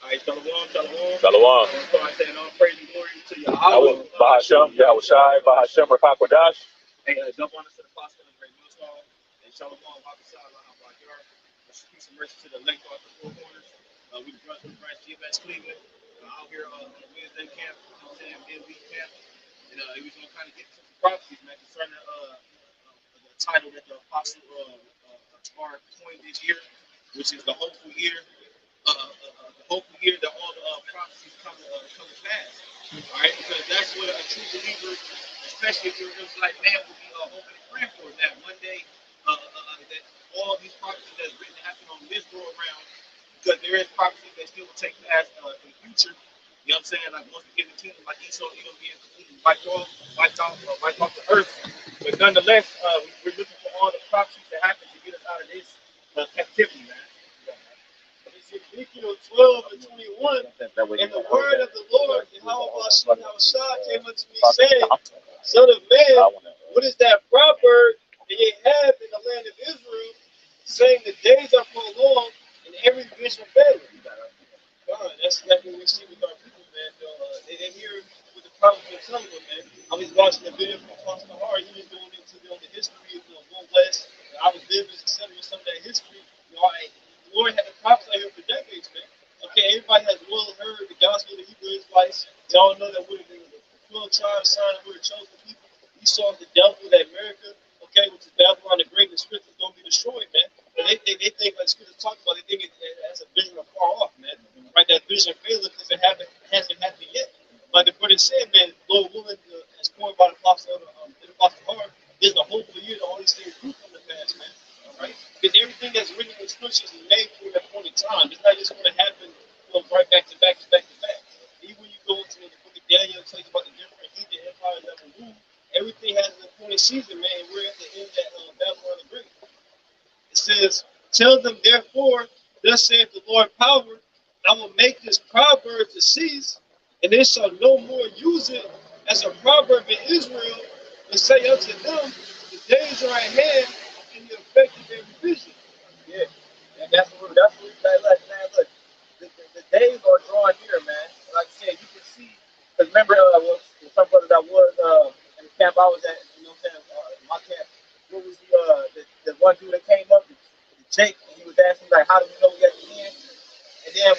right, shalom, shalom. Shalom. So I said, all praise and glory to Yahawah. BAHASHAM, YAHAWASHI, BAHASHAM, HAQADASH. Hey, jump on us to the apostle of the great millstone. And shalom, YAHAWAH, LAIWALAM. Peace and mercy to the lake across the four corners. We the brothers of Christ, GMS Cleveland. Out here on the Wednesday camp, you know what I'm saying, midweek camp. And we was going to kind of get into some prophecies, man, concerning the title that the apostle coined this year, which is the hopeful year. The hopeful year that all the prophecies come to pass. All right, because that's what a true believer, especially if you're like man, will be hoping and praying for, that one day that all these prophecies that's written happen on this go around, because there is prophecies that still will take place in the future. You know what I'm saying? Like once we get the kingdom, like Esau, he's gonna be completely wiped off the earth. But nonetheless, we're looking for all the prophecies that happen to get us out of this captivity, man. Ezekiel 12 and 21, and the word of the Lord, YAHAWASHI, came unto me, saying, Son of man, what is that proverb that ye have in the land of Israel, saying the days are prolonged and every vision faileth? That's exactly what we see with our people, man. They hear what the prophets are telling them, man. I was watching a video from Pastor Hart. He was going into the history of the One West, I was living, etc., some of that history. The Lord had the prophets out here for decades, man. Okay, everybody has well heard the gospel of the Hebrew Israelites. Y'all know that we're the 12 tribes signed, we're a chosen people. We saw the devil that America, okay, which is Babylon the Great, the scriptures don't be destroyed, man. But they think like the scriptures talk about, they think it has a vision of far off, man. Right, that vision failed because it hasn't happened yet. Like the brother said, man, Lord willing, as coined by the apostle Hart, there's a hopeful year that all these things do come to pass, man. Right? Because everything that's written in the scriptures is made for that point in time. It's not just going to happen right back to back to back to back. Even when you go into the book of Daniel, it tells you about the different heathen empires that will rule. Everything has an appointed season, man. We're at the end of Babylon the Great. It says, tell them, therefore, thus saith the Lord power, I will make this proverb to cease, and they shall no more use it as a proverb in Israel, and say unto them, the days are at hand, and the effect of their revision. Yeah, and that's what like, man, look, the days are drawing near, man. Like I said, you can see, because remember, some brother that was in the camp I was at, you know what I'm saying, my camp, what was the one dude that came up, Jake, and he was asking, like, how do we know we at the end? And then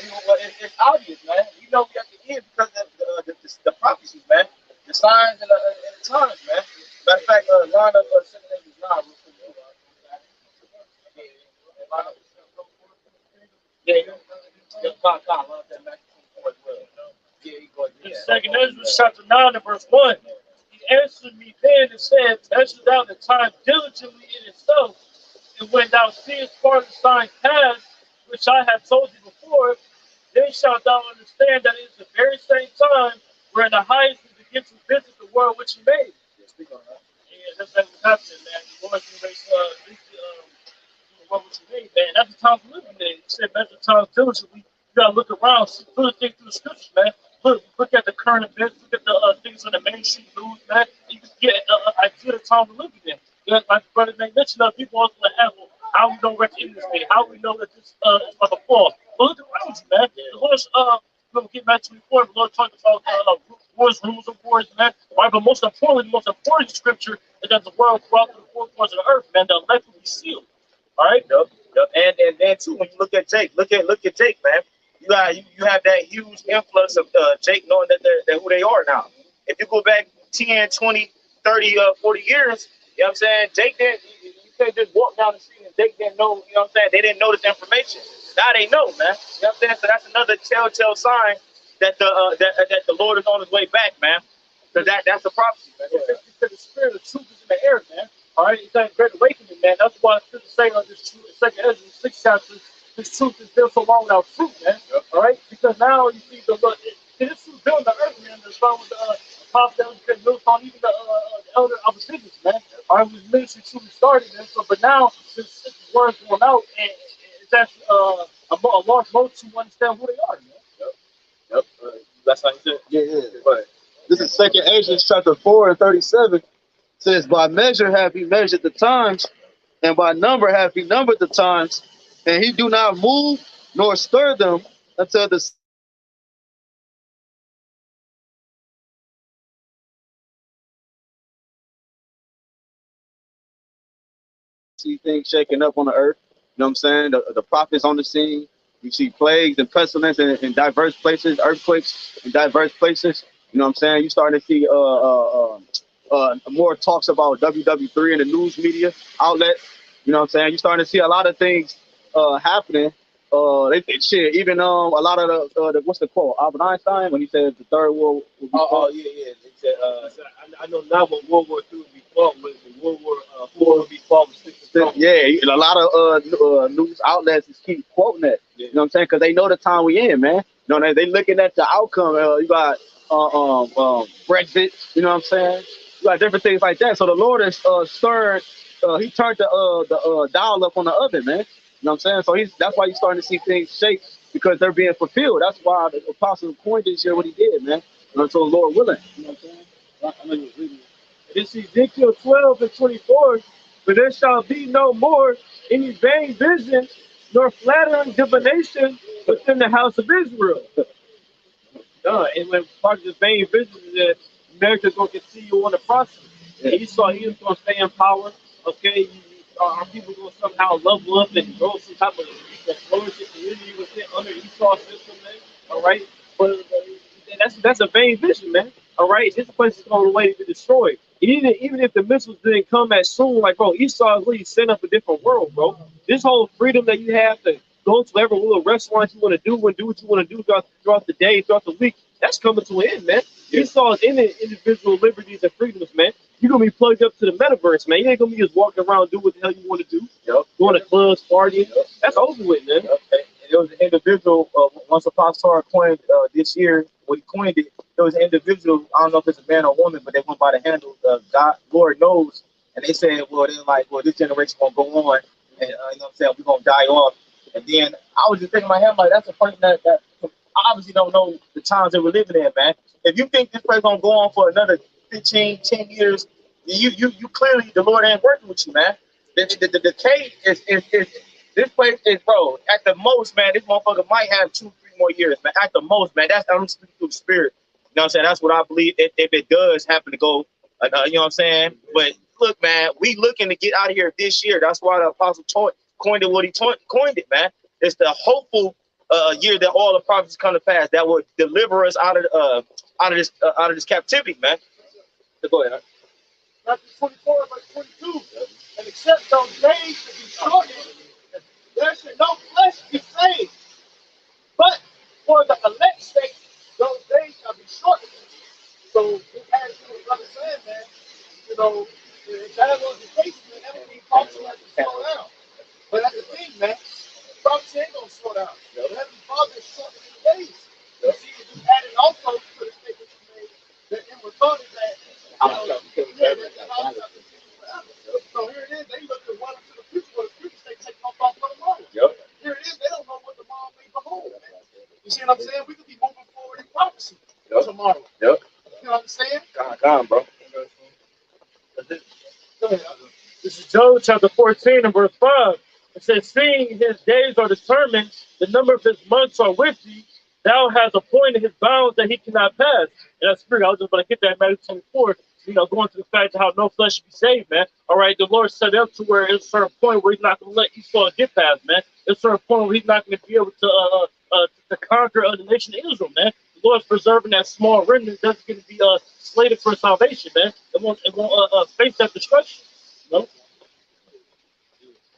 it's obvious, man. We know we at the end because of the prophecies, man. The signs and the times, man. Matter of fact, line up 7 8 9. In 2nd Ezra chapter 9 and verse 1, he answered me then and said, measure thou the time diligently in itself, and when thou seest part of the sign pass, which I have told you before, then shalt thou understand that it is the very same time wherein the highest will begin to visit the world which he made. Yeah, that's what's happening, man. The Lord will visit the world which he made, man. That's the time we're living in. He said, measure time diligently. You gotta look around, see, really think through the scriptures, man. Look at the current events, look at the things on the mainstream news, man. You can get an idea of the time we're living in. Yeah, like the brother mentioned, people also have, well, how we know we're in this thing, how we know that this is about to fall. But look around you, man. The Lord's, we'll get back to before, the Lord talked about wars, rumors of wars, man. Right, but most importantly, the most important scripture is that the world throughout the 4 corners of the earth, man, the elect will be sealed. All right? Yep. And then too, when you look at Jake, look at Jake, man. You have that huge influx of Jake knowing that they're who they are now. If you go back 10, 20, 30, 40 years, you know what I'm saying? Jake didn't, you can't just walk down the street and Jake didn't know, you know what I'm saying? They didn't know this information. Now they know, man. You know what I'm saying? So that's another telltale sign that the Lord is on his way back, man. So that's a prophecy, man. Because the spirit of truth is in the air, man. All right, it's that great awakening, man. That's why I should say on this truth, 2nd Ezra 6 chapter, this truth is there so long without truth, man. Yep. All right, because now you see the look. This truth building the earth, man. The son with the prophet that was getting built on, even the elder of the business, man. All right, when the ministry truly started, man. So, but now this word's going out, and it's actually a large multitude to understand who they are, man. Yep. That's how you said. Yeah. But this is 2nd Ezra chapter 4 and 37. Says, by measure have he measured the times, and by number have he numbered the times, and he do not move nor stir them until the see things shaking up on the earth. You know what I'm saying? The prophets on the scene. You see plagues and pestilence in diverse places, earthquakes in diverse places. You know what I'm saying? You starting to see more talks about WW3 in the news media outlets. You know what I'm saying? You're starting to see a lot of things happening. Shit, even a lot of the what's the quote? Albert Einstein when he said the third world will be fought. Yeah. They said, I know now what World War III would be fought with, and World War IV would be fought with. Yeah, a lot of news outlets just keep quoting that. Yeah. You know what I'm saying? Because they know the time we in, man. You know, they looking at the outcome. You got Brexit. You know what I'm saying? You got different things like that. So the Lord is stirred. He turned the dial up on the oven, man. You know what I'm saying? So that's why you're starting to see things shake because they're being fulfilled. That's why the apostle coined this year what he did, man. You know, so the Lord willing. You know what I'm saying? I know you was reading. It's Ezekiel 12:24. But there shall be no more any vain vision nor flattering divination within the house of Israel. And when part of the vain vision is that America's going to continue on the process. Yeah. Esau is going to stay in power. Okay, are people going to somehow level up and grow some type of flourishing community within under Esau's system, man? All right, but that's a vain vision, man. All right, this place is on the way to be destroyed. Even if the missiles didn't come as soon, like, bro, Esau is really setting up a different world, bro. This whole freedom that you have to go to every little restaurant you want to do and do what you want to do throughout the day, throughout the week, that's coming to an end, man. Yeah. Esau is in the individual liberties and freedoms, man. You're going to be plugged up to the metaverse, man. You ain't going to be just walking around and do what the hell you want to do. Yep. Going to clubs, partying. Yep. That's over with, man. Yep. And there was an individual, once Apostle coined this year, when he coined it, there was an individual, I don't know if it's a man or woman, but they went by the handle God, Lord knows. And they said, well, this generation going to go on. And, you know what I'm saying, we're going to die off. And then I was just thinking in my head, like, that's a person that obviously don't know the times that we're living in, man. If you think this place going to go on for another 10 years, you clearly, the Lord ain't working with you, man. The decay is this place is, bro, at the most, man, this motherfucker might have 2-3 more years, man. At the most, man. I'm speaking through the spirit. You know what I'm saying? That's what I believe if it does happen to go, you know what I'm saying? But look, man, we looking to get out of here this year. That's why the apostle coined it what he coined it, man. It's the hopeful year that all the prophets come to pass that will deliver us out of this captivity, man. So go ahead. Chapter 24, verse 22. And except those days to be shortened, there should no flesh be saved. But for the elect's sake, those days shall be shortened. So, as you were saying, man, you know, if that was the case, man, that would be prophecy has to slow down. But that's the thing, man. Prophecy ain't going to slow down. The Heavenly Father is shortening the days. You see, if you add it also to the statement you made, the end result is that, so here it is, they look at one into the future, where the future they take no thought for tomorrow. Yep. Here it is, they don't know what tomorrow may behold. You see what I'm saying? We could be moving forward in prophecy tomorrow. Yep. You know what I'm saying? Calm, bro. This is Job chapter 14 and verse 5. It says, seeing his days are determined, the number of his months are with thee, thou hast appointed his bounds that he cannot pass. And that's spirit. I was just going to hit that in Matthew 24. You know, going to the fact of how no flesh should be saved, man. All right, the Lord set up to where it's a certain point where he's not going to let Esau get past, man. It's a certain point where he's not going to be able to conquer the nation of Israel, man. The Lord's preserving that small remnant that's going to be slated for salvation, man. It won't face that destruction, you know?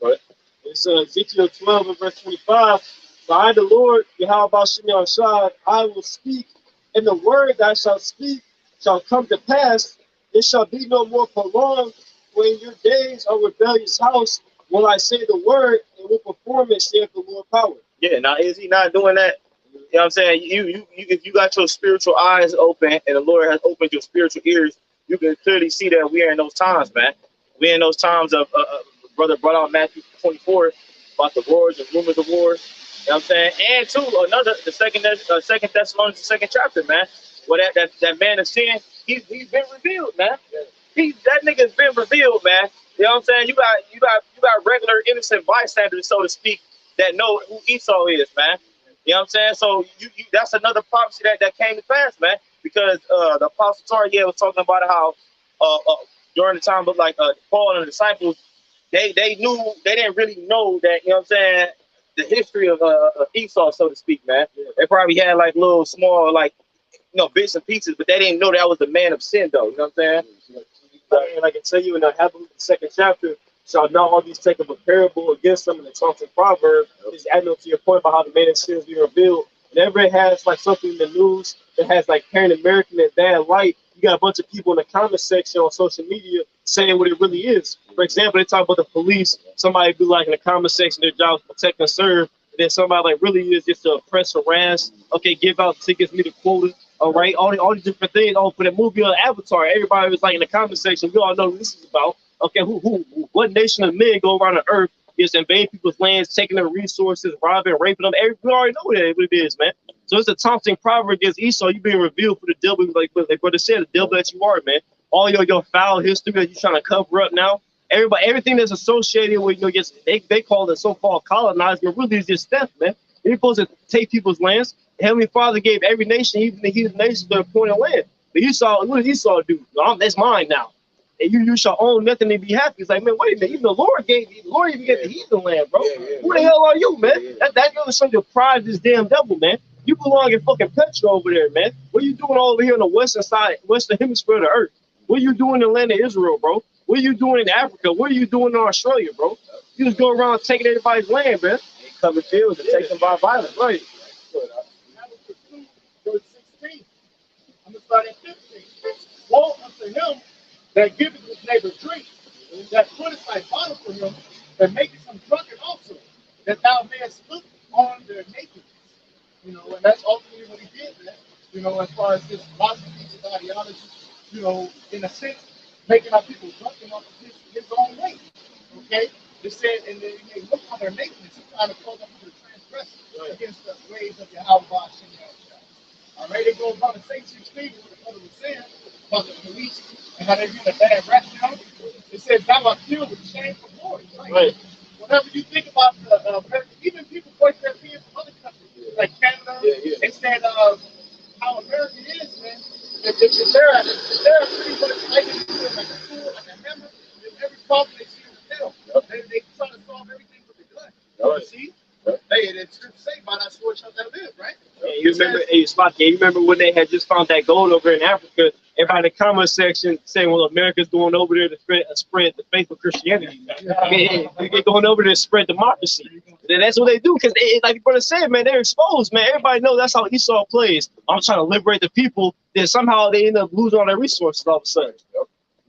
Right. It's Ezekiel 12 and verse 25. For I, the Lord, YAHWASHI, I will speak, and the word that I shall speak shall come to pass. It shall be no more prolonged. When your days are rebellious house, will I say the word and will perform it, saith the Lord power. Yeah, now is he not doing that? You know what I'm saying? You if you got your spiritual eyes open and the Lord has opened your spiritual ears, you can clearly see that we are in those times, man. We're in those times of brother brought out Matthew 24 about the wars and rumors of wars. You know what I'm saying? And two, the second Thessalonians, the 2nd chapter, man. Where that man of sin, he's been revealed, man. That nigga's been revealed, man. You know what I'm saying? You got regular innocent bystanders, so to speak, that know who Esau is, man. You know what I'm saying? So you that's another prophecy that came to pass, man. Because the Apostle Toriel was talking about how during the time of like Paul and the disciples, they knew, they didn't really know that, you know what I'm saying, the history of Esau, so to speak, man. They probably had like little small, like, you know, bits and pieces, but they didn't know that was the man of sin, though. You know what I'm saying? And I can tell you in the Habakkuk, the 2nd chapter, shall not all these take up a parable against them in the taunting proverb. Is adding to your point about how the man of sin is being revealed. Whenever it has like something in the news that has like Parent American in bad light, you got a bunch of people in the comment section on social media saying what it really is. For example, they talk about the police. Somebody be like in the comment section, their job is protect and serve. And then somebody like really is just to oppress, harass. Okay, give out tickets, meet a quota. All right, all these different things. Oh, for the movie on Avatar, everybody was like in the comment section. We all know what this is about. Okay, what nation of men go around the earth is invading people's lands, taking their resources, robbing, raping them? We already know that what it is, man. So it's a taunting proverb against Esau. You being revealed for the devil, like brother said, the devil that you are, man. All your foul history that you're trying to cover up now. Everything that's associated with, you know, they call it so-called colonizing, really is just theft, man. You're supposed to take people's lands. The Heavenly Father gave every nation, even the heathen nations, their appointed land. But Esau, what did Esau do? No, that's mine now. And you shall own nothing and be happy. It's like, man, wait a minute. Even the Lord even gave the heathen land, bro. Who the hell are you, man? That goes from the pride of this damn devil, man. You belong in fucking Petra over there, man. What are you doing over here on the western side, western hemisphere of the earth? What are you doing in the land of Israel, bro? What are you doing in Africa? What are you doing in Australia, bro? You just go around taking everybody's land, man. They cover fields and take them by violence. Right. Verse 16. I'm going to start at 15. Woe unto him that giveth his neighbor drink, that putteth thy bottle for him, that maketh him drunken also, that thou mayest look on their nakedness. You know, and that's ultimately what he did, man. You know, as far as this philosophy, his ideology, you know, in a sense, making our people drunken off of his own way. Okay? It said, and they look on their nakedness, he's trying to call them to the transgression against the ways of YAHWASHI. All right, it goes on to say 16, what the brother was saying about the police and how they're doing a bad rap now. It says, thou art filled with shame for glory. Right? Whenever you think about the American, even people voice their opinions from other countries, like Canada, they said how America is, man. If they're pretty much like a tool, like a hammer, in every problem they see in the middle. They try to solve everything with the gun. You see? Hey, it's true to say, by that sword shall thou live, right? You remember, hey, Spock, you remember when they had just found that gold over in Africa? Everybody in the comment section saying, well, America's going over there to spread the faith of Christianity. They're going over there to spread democracy. And that's what they do, because like the brother said, man, they're exposed, man. Everybody knows that's how Esau plays. I'm trying to liberate the people. Then somehow they end up losing all their resources all of a sudden.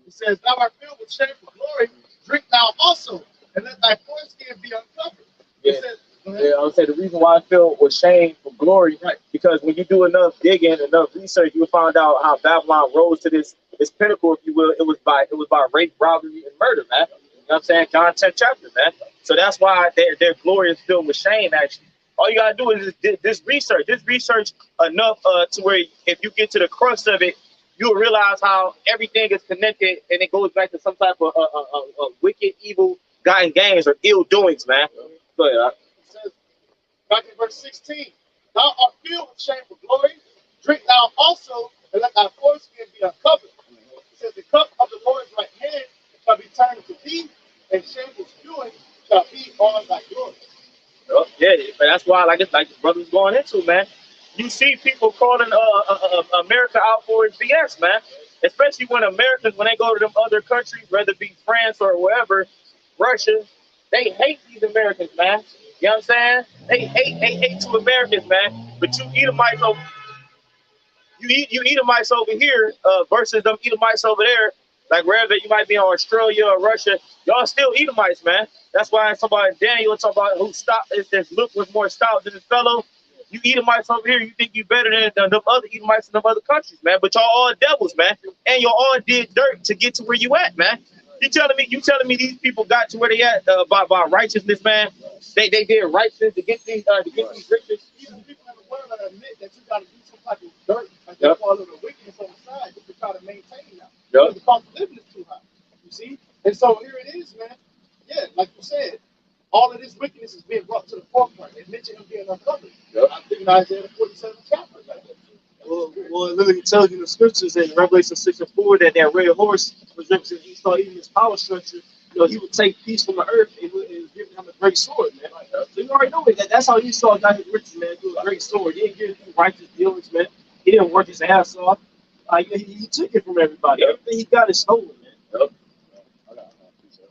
It says, thou art filled with shame for glory, drink thou also, and let thy foreskin be uncovered. It says, yeah, I would say the reason why I feel with shame for glory, because when you do enough digging, enough research, you will find out how Babylon rose to this pinnacle, if you will. It was by rape, robbery, and murder, man. You know what I'm saying? John 10th chapter, man. So that's why their glory is filled with shame. Actually, all you gotta do is this research enough to where if you get to the crux of it, you'll realize how everything is connected, and it goes back to some type of wicked, evil guy games or ill doings, man. Go ahead. Back in verse 16, thou art filled with shame for glory, drink thou also, and let thy foreskin be uncovered. It says, the cup of the Lord's right hand shall be turned to thee, and shameful spewing shall be on thy glory. Yeah, but that's why, like the brother's going into, man. You see people calling America out for its BS, man. Especially when Americans, when they go to them other countries, whether it be France or wherever, Russia, they hate these Americans, man. You know what I'm saying? They hate to Americans, man. But you Edomites over, you Edomites over here versus them Edomites over there, like wherever you might be in Australia or Russia, y'all still Edomites, man. That's why somebody Daniel talk about who stopped is this look was more stout than his fellow. You Edomites over here, you think you better than the other Edomites in the other countries, man. But y'all all devils, man. And y'all all did dirt to get to where you at, man. You telling me these people got to where they at by righteousness, man? They did righteousness to get these riches. Even people in the world admit that you got to do some type of dirt, like they call it a wickedness on the side, just to try to maintain that. The cost of living is too high. You see? And so here it is, man. Yeah, like you said, all of this wickedness is being brought to the forefront. They mention him being uncovered. I'm thinking Isaiah 47 chapter. Well, it literally tells you in the scriptures in Revelation 6 and 4 that red horse was representing Esau, even his power structure. he would take peace from the earth and give him a great sword, man. So you already know it. That's how Esau got his riches, man. Through a great sword. He didn't get it through righteous dealings, man. He didn't work his ass off. He took it from everybody. Everything he got is stolen, man.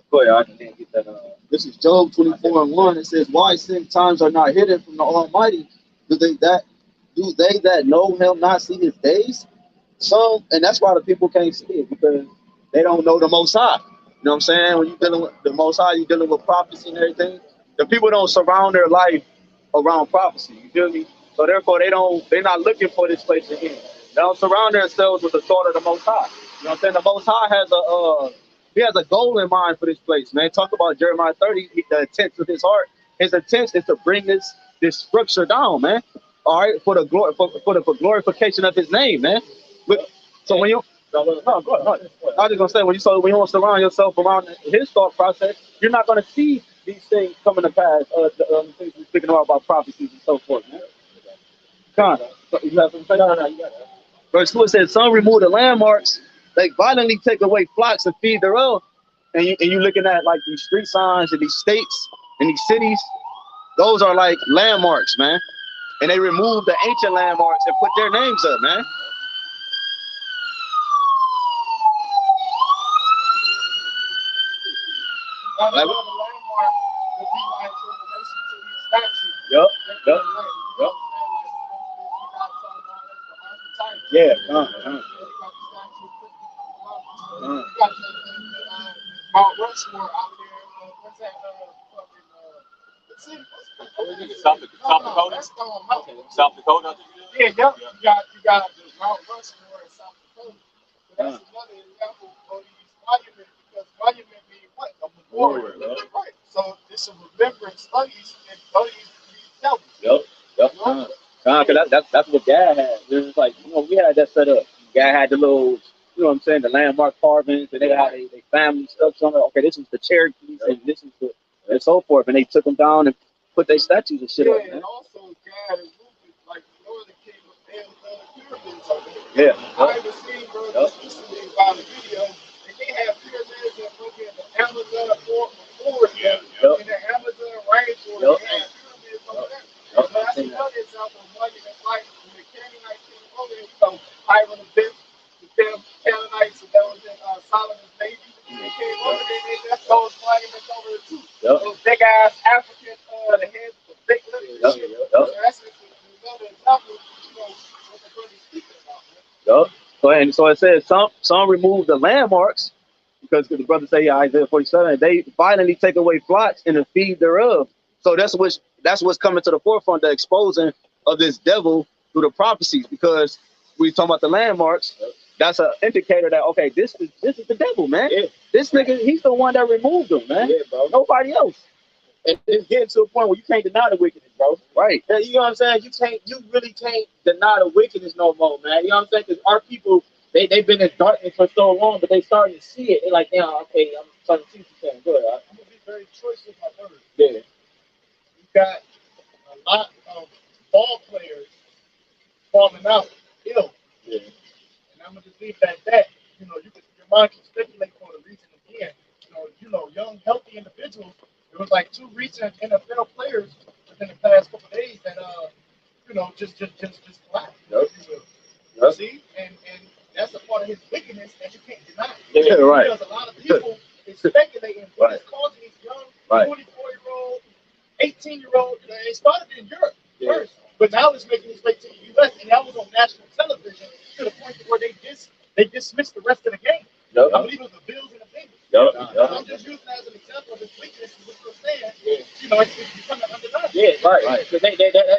Go ahead, I can't get that. This is Job 24:1. It says, "Why sin times are not hidden from the Almighty? Do they that know Him not see His days?" Some, and that's why the people can't see it, because they don't know the Most High. You know what I'm saying? When you're dealing with the Most High, you're dealing with prophecy and everything. The people don't surround their life around prophecy. You feel me? So therefore, they're not looking for this place again. They don't surround themselves with the thought of the Most High. You know what I'm saying? The Most High has he has a goal in mind for this place, man. Talk about Jeremiah 30, the intent of his heart. His intent is to bring this structure down, man. All right, for the glorification of his name, man. So when you go ahead. I was just gonna say, when you don't surround yourself around his thought process, you're not gonna see these things coming to pass. The things we're speaking about prophecies and so forth, man. Con, you have something to say? No, you got it. Verse 2 says, "Some remove the landmarks, they violently take away flocks and feed thereof." And you looking at like these street signs in these states and these cities, those are like landmarks, man. And they remove the ancient landmarks and put their names up, man. Like, yep. Yeah. Mount Rushmore out there. What's that? South Dakota. That's Stone Mountain. South Dakota. Yeah, yep. You got Mount Rushmore in South Dakota. But that's another example of these monuments, because monument means what? A memorial. Right. So it's a remembrance studies and studies these devils. Yep. Cause that's what Gad had. It was like, we had that set up. Gad had the little, what I'm saying, the landmark carvings, and they had their family stuff on it. Okay, this was the Cherokees, and this is the, and so forth. And they took them down and put their statues and shit up, man. And also Gad is moving, like the king of pyramids over there. Yeah. I even seen, bro, just recently about a video, and they have pyramids that look at the Amazon forest, in the Amazon rainforest. They have pyramids over there. So that's another example of monument, like when the Canaanites came over there, Hiram the Fifth, the Canaanites, and that was in Solomon's Navy. They came over there, they left those monuments over there too. Those big ass African, the heads, the big lips and shit. So that's another example, what the brother's speaking about, man. So it says some remove the landmarks, because the brother say Isaiah 47, they violently take away flocks and the feed thereof. So that's what's coming to the forefront, the exposing of this devil through the prophecies, because we talking about the landmarks. That's an indicator that, okay, this is the devil, man. Yeah. This nigga, he's the one that removed them, man. Yeah, bro. Nobody else. And it's getting to a point where you can't deny the wickedness, bro. Right. You know what I'm saying? You really can't deny the wickedness no more, man. You know what I'm saying? Because our people, they've been in darkness for so long, but they starting to see it. They're like, yeah, okay, I'm starting to see what you're saying. Go ahead. I'm gonna be very choice with my words. Yeah. You got a lot of ball players falling out ill. Yeah. And I'm gonna just leave it at that. Your mind can speculate for the reason again. Young, healthy individuals. There was like 2 recent NFL players within the past couple of days that just collapsed. You see? And that's a part of his wickedness that you can't deny. Yeah, right. Because a lot of people is speculating what is causing these young 24-year-old, 18-year-old, it started in Europe first, but now it's making its way to the US, and that was on national television to the point where they dismissed the rest of the game. I believe it was the Bills and the Bengals. I'm just using that as an example of this weakness, which we're saying, it's becoming undeniable. Yeah, right.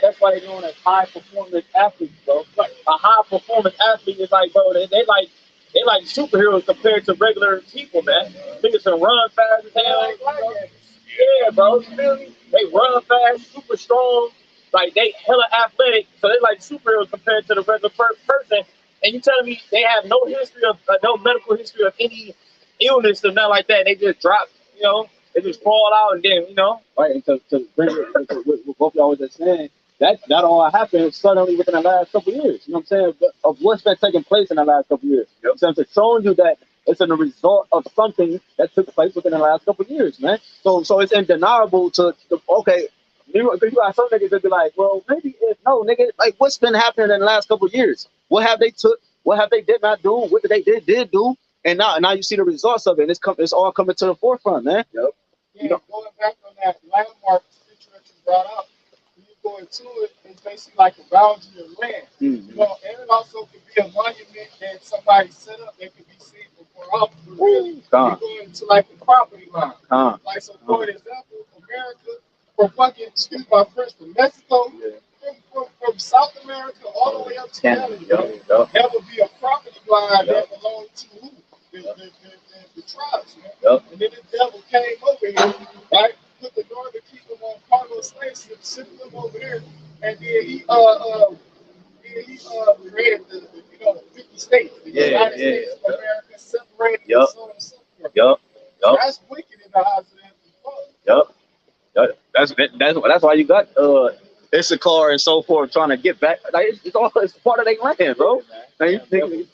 That's why they're known as high performance athletes, bro. Right. A high performance athlete is like, bro, they like superheroes compared to regular people, man. Niggas can run fast as hell. Yeah, bro. You feel me? They run fast, super strong. Like, they hella athletic, so they like superheroes compared to the regular person. And you telling me they have no history of, no medical history of any illness or nothing like that. They just drop, they just fall out and then, Right, and to bring it, what both y'all was just saying, that all happened suddenly within the last couple of years. You know what I'm saying? Of what's been taking place in the last couple of years. You know what I'm saying? So showing you that It's a result of something that took place within the last couple of years, man. So it's undeniable okay. You got some niggas that be like, well, maybe if no, nigga, like what's been happening in the last couple of years? What have they took? What have they did not do? What they did do? And now you see the results of it. And it's all coming to the forefront, man. Yep. Yeah, going back on that landmark picture that you brought up, when you go into it, it's basically like a boundary of land. Mm-hmm. You know, and it also could be a monument that somebody set up that could be seen before off. But really, you go into like the property line. Like, so for example, America, excuse my French, from Mexico, from South America all the way up to Canada, there would be a property line that belonged to who? The tribes, man. And then the devil came over here, right? Put the northern kingdom on cargo slaves and sent them over there, and then he created the 50 states, the United States of America, separated and so on and so forth. So that's wicked in the eyes of them. That's why you got Issachar and so forth trying to get back. Like it's part of their land, bro. Now you know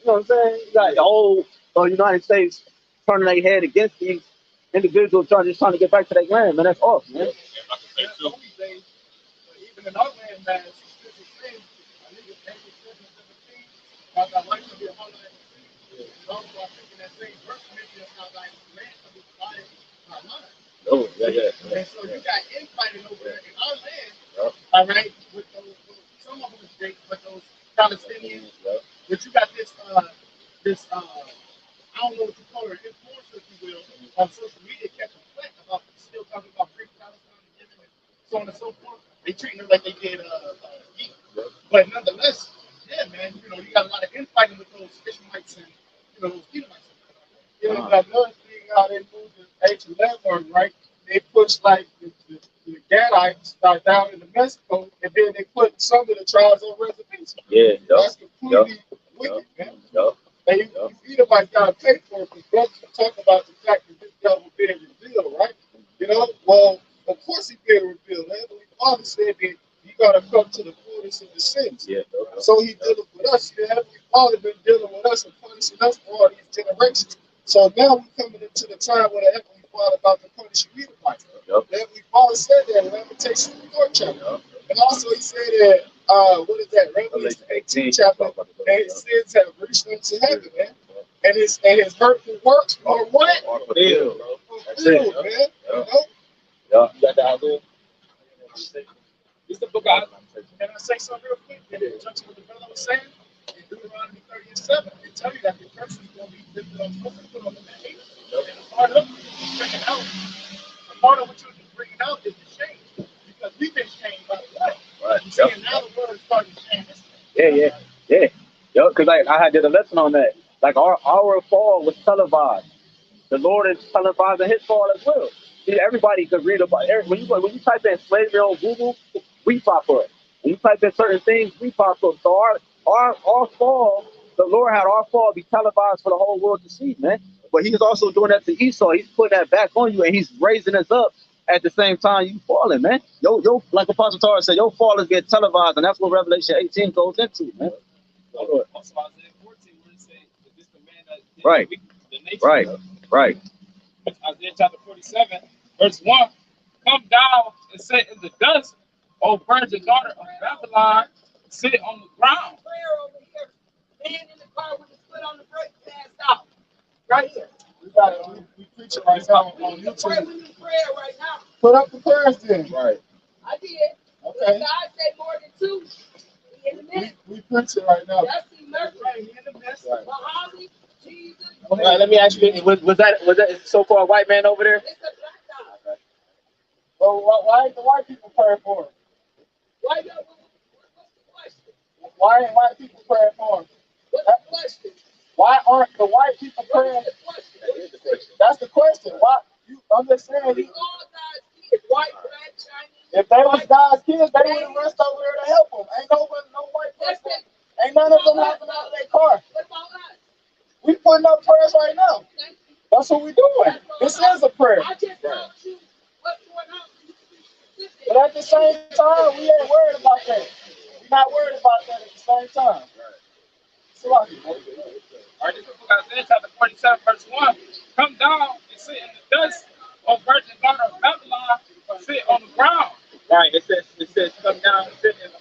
what I'm saying? You got the whole United States turning their head against these individuals trying to get back to their land, man. That's awesome, man. Even in our land, man, it's still the same. I think it's 17, because I like to be a holiday. And also, I think in that same verse, maybe it's not like land to be divided by mine. Oh, yeah. And so you got infighting over there in our land, all right, with some of them is great, but those Palestinians, but you got this, I don't know what you call her, influencer, if you will, on social media catching flack about still talking about free Palestine and Yemen and so on and so forth. They treating her like they did Yemen. But nonetheless, yeah, man, you got a lot of infighting with those Ishmaelites and, those Edomites. You know, got another thing how they moved the ancient landmark, right? They pushed like the Gadites down into Mexico, and then they put some of the tribes on reservations. Yeah, that's completely wicked, man. And you Edomites gotta pay for it, because brothers talk about the fact that this devil being revealed, right? Well, of course he being revealed. The Heavenly Father said that you gotta come to the fullness of the sins. Yeah. So he dealing with us. The Heavenly Father been dealing with us and punishing us for all these generations. So now we're coming into the time where the Heavenly Father about to punish you Edomites. The Heavenly Father said that in Lamentations 4 chapter. And also he said that, what is that? Revelation 18 chapter. And his sins have reached into heaven, man. And his hurtful works are what? Fulfilled, man. You got that there? It's the book of, can I say something real quick? In conjunction with the brother was saying, in Deuteronomy 30:7, it tells you that the curse is going to be lifted up, put on the man. And a part of what you're bringing out is the shame, because we've been shamed by the blood. Right. You see, and now the word is starting to shame us. Yeah. Because I did a lesson on that. Like our fall was televised. The Lord is televising his fall as well. See, everybody could read about it. When you type in slavery on Google, we pop up. When you type in certain things, we pop up. So our fall, the Lord had our fall be televised for the whole world to see, man. But he's also doing that to Esau. He's putting that back on you, and he's raising us up at the same time you falling, man. Yo, like Apostle Tara said, your fall is getting televised, and that's what Revelation 18 goes into, man. Also, Isaiah 14, where it says that this command that right. The nature Right. Isaiah chapter 47, verse 1. Come down and sit in the dust, O virgin daughter of Babylon, sit on the ground. Prayer over here. Man in the car with his foot on the brake, passed out. Right here. We preaching right now on YouTube. We need prayer right now. Put up the prayers then. Right. I did. Okay. God say more than two. In a minute. We preaching right now. That's the mercy. In the midst of Muhammad, Jesus. Right, let me ask you, was that so-called white man over there? It's a black guy. Well, why ain't the white people praying for him? What's the question? Why ain't white people praying for him? What's the question? Why aren't the white people praying? That's the question. Why? I'm just saying. We all God's kids. White, black, Chinese. If they was God's kids, they would have rushed over there to help them. Ain't no white person. Ain't none of them hopping out of their car. What about us? We putting up prayers right now. That's what we doing. This is a prayer. I just told you what's going on. But at the same time, we ain't worried about that. We're not worried about that at the same time. All right, this is the book of Isaiah, chapter 47, verse 1. Come down and sit in the dust, O virgin daughter of Babylon, sit on the ground. Right. It says come down and sit in the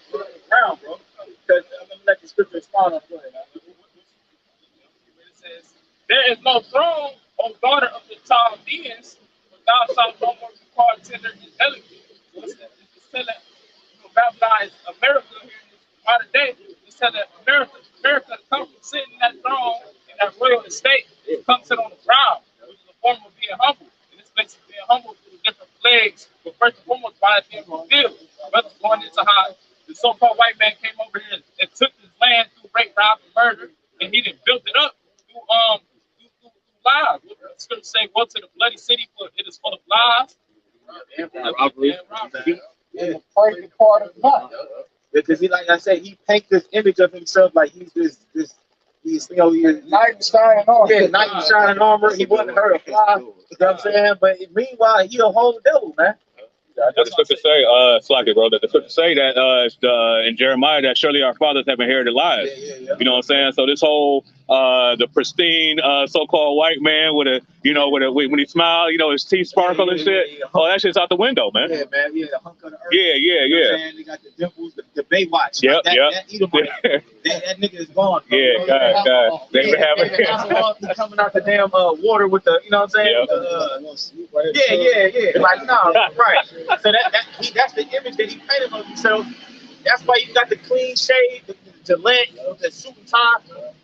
ground, bro. Because I'm gonna let the scripture expound on it. It says, there is no throne, O daughter of the Chaldeans, but thou shalt no more be called tender and delicate. So it's telling, Babylon is America here in this modern day. It's telling America to come sit in that throne in that royal estate, come sit on the ground, which is a form of being humble. And this place is being humble through the different plagues, but first and foremost by it being fulfilled. Brothers going into how the so-called white man came over here and took his land through rape, rob, and murder, and he done built it up through lies. The scripture say, go to the bloody city, for it is full of lies. And robbery. Yeah. The crazy part of that. Because he, like I said, he paints this image of himself like he's he's knight in shining armor. Yeah, knight in shining armor. He wasn't hurt a fly. You know what I'm saying? But meanwhile, he a whole devil, man. What the scripture say, slack it, bro. The scripture say that in Jeremiah that surely our fathers have inherited lies. Yeah. You know what I'm saying? So this whole the pristine so-called white man with a when he smiled, his teeth sparkle and shit. Yeah. Oh, that shit's out the window, man. Yeah, man. Yeah, the hunk of the earth. Yeah. You know what I'm saying? They got the dimples, the Baywatch. Yep. That Edomite. that nigga is gone. Bro. Yeah, God. They been having He coming out the damn water with the, you know what I'm saying? Yeah. Like, no, right. So that's the image that he painted of himself. That's why you got the clean shave, the Gillette, the suit and tie.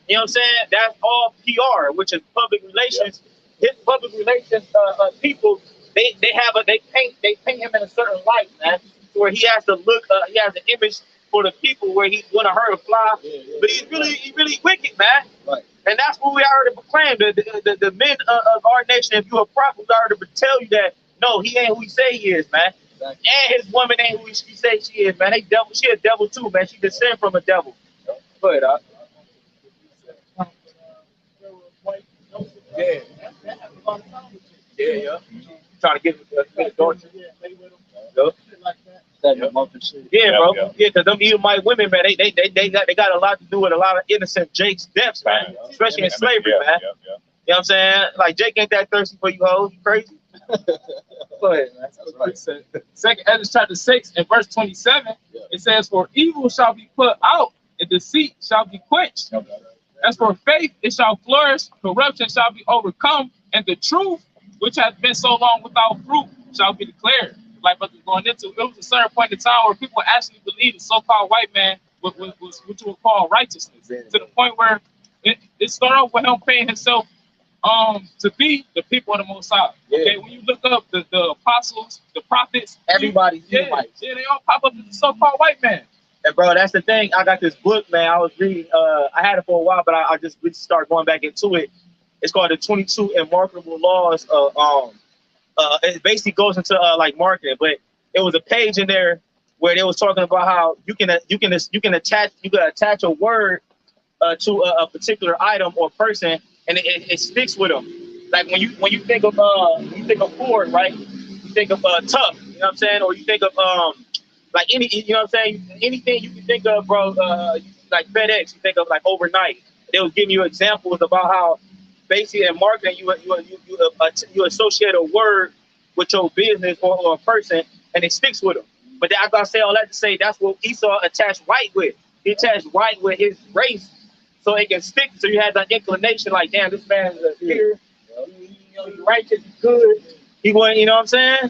You know what I'm saying? That's all PR, which is public relations. His public relations people, they paint him in a certain light, man, where he has to look. He has an image for the people where he's gonna hurt a fly, but he's really wicked, man. Right. And that's what we already proclaimed. The men of our nation, if you're a prophet, we already tell you that no, he ain't who he say he is, man. Exactly. And his woman ain't who she say she is, man. She a devil too, man. She descended from a devil. Go ahead, Yeah. Trying to get a daughter. Yeah, bro. Yeah, because them Edomite women, man, they got a lot to do with a lot of innocent Jake's deaths, man. Especially in slavery, man. You know what I'm saying? Like, Jake ain't that thirsty for you hoes. You crazy? Go ahead, man. That's right. Second Ezra chapter 6 and verse 27, it says, for evil shall be put out, and deceit shall be quenched. As for faith, it shall flourish, corruption shall be overcome, and the truth, which has been so long without fruit, shall be declared. Like what we're going into, it was a certain point in time where people actually believed the so-called white man was what you would call righteousness, to the point where it started off with him paying himself to be the people of the Most High. Okay, when you look up the apostles, the prophets, everybody, they all pop up as the so-called white man. And bro, that's the thing. I got this book, man. I was reading. I had it for a while, but I just really started going back into it. It's called the 22 Unmarketable Laws. It basically goes into like marketing, but it was a page in there where they was talking about how you can attach a word to a particular item or person, and it sticks with them. Like when you think of Ford, right? You think of tough, you know what I'm saying, or you think of like any, you know what I'm saying, anything you can think of, bro. Like FedEx, you think of like overnight. They was giving you examples about how basically in marketing you associate a word with your business or a person, and it sticks with them. But I gotta say all that to say that's what Esau attached white with. He attached white with his race, so it can stick. So you had that inclination, like, damn, this man is a leader. He's righteous, he's good. He wasn't, you know what I'm saying?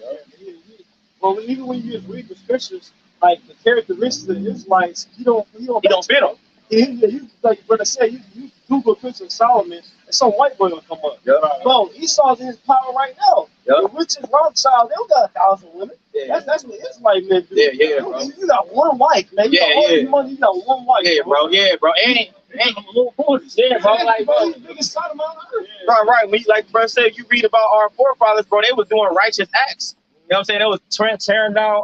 Well, even when you just read the scriptures, like the characteristics of the Israelites, he don't fit them. You like brother said, you Google picture of Solomon, and some white boy gonna come up. Yeah. Bro, Esau's in his power right now. Yeah. The richest RAWCHAA, they don't got 1,000 women. Yeah. That's what Israelite men do. Yeah, bro. You got one wife, man. You got all this money, you got one wife. Yeah, bro. Yeah, bro. Ain't a little boy. Yeah, bro. Like, bro. He's the biggest son of my earth. Right. When you, like bro said, you read about our forefathers, bro, they was doing righteous acts. You know what I'm saying? They was tearing down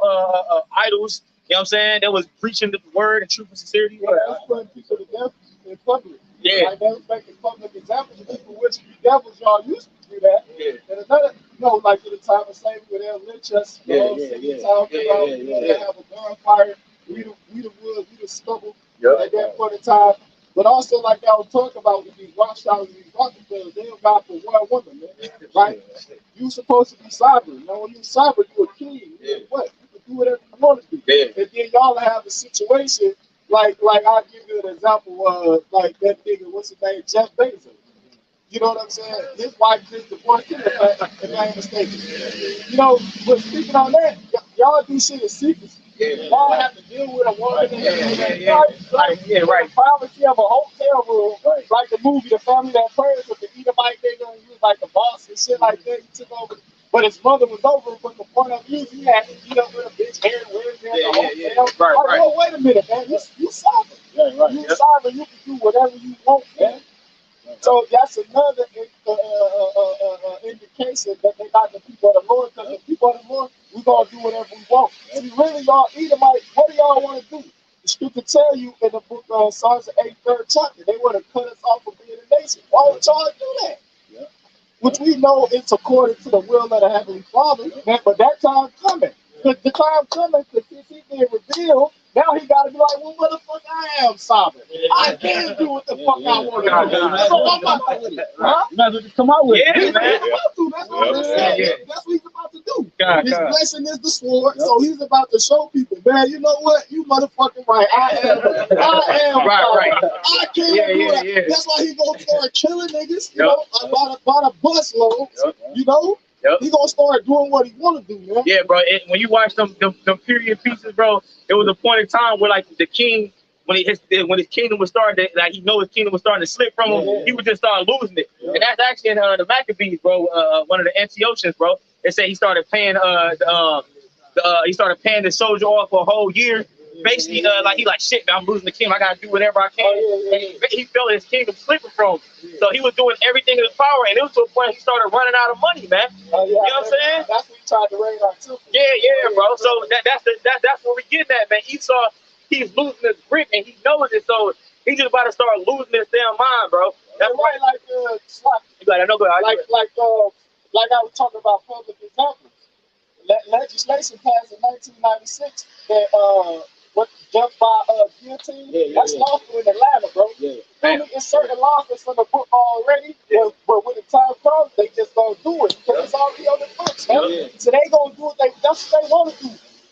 idols. You know what I'm saying? They was preaching the word and truth and sincerity. Yeah, that's putting people to death in public. Yeah. Like, that's making public examples of people which devils y'all used to do that. Yeah. And another, like in the time of slavery where they'll lynch us. They have a gunfire. We the wood, we the stubble. At that point in time. But also, like I was talking about with these RAWCHAA and these Rockefellers, they don't got for one woman, man. Right? You supposed to be sovereign. Now, when you sovereign, you a king. You what? You can do whatever you want to do. And then y'all have a situation like I'll give you an example. Like that nigga, what's his name, Jeff Bezos. You know what I'm saying? His wife just divorced him, if I ain't mistaken. You know, but speaking on that, y'all do shit in secrecy. Y'all have to deal with a woman like privacy of a hotel room, like the movie The Family That Prays with the Edomite nigga, and he was like the boss and shit like that. He took over, but his mother was over. But the point of view, he had to eat up with a bitch hair, wearing the hotel. Well, wait a minute, man. You sovereign. You sovereign. You can do whatever you want, man. So that's another indication that they not the people of the Lord, because the people of the Lord, we're going to do whatever we want. See, really, y'all Edomite, what do y'all want to do? The scripture tell you in the book of Psalms, the 8th chapter, they want to cut us off from being a nation. Why would y'all do that? Which we know it's according to the will of the Heavenly Father, but that time coming. Because the time coming, because since he being revealed, now he got to be like, well, motherfucker, I am sovereign. I can do what the fuck I want to do. That's what I'm about to do. Huh? You might as well just come out with it. That's what I'm saying. That's what he's about to do. His blessing is the sword, so he's about to show people, man, you know what? You motherfucking right. I am right. I can't do that. That's why he gonna start killing niggas, you know, by the busload, you know? He gonna start doing what he wanna do, man. Yeah, bro. When you watch them period pieces, bro, it was a point in time where like the king, when his kingdom was starting to, like he know his kingdom was starting to slip from him, he would just start losing it. And that's actually in the Maccabees, bro. One of the Antiochians, bro. They say he started paying the soldier off for a whole year. Basically, he like shit, man, I'm losing the kingdom. I gotta do whatever I can. And he felt his kingdom slipping from him. So he was doing everything in his power, and it was to a point he started running out of money, man. You know what I'm saying? That's what he tried to raise our too. Yeah, bro. So that's what we getting at, man. Esau, he's losing his grip, and he knows it. So he just about to start losing his damn mind, bro. That's right, like I was talking about public examples. Legislation passed in 1996 that what death by guillotine, that's lawful in Atlanta, bro. In certain laws that's on the book already, but when the time comes, they just gonna do it because it's already on the books, man. So they gonna do it. That's what they want to do.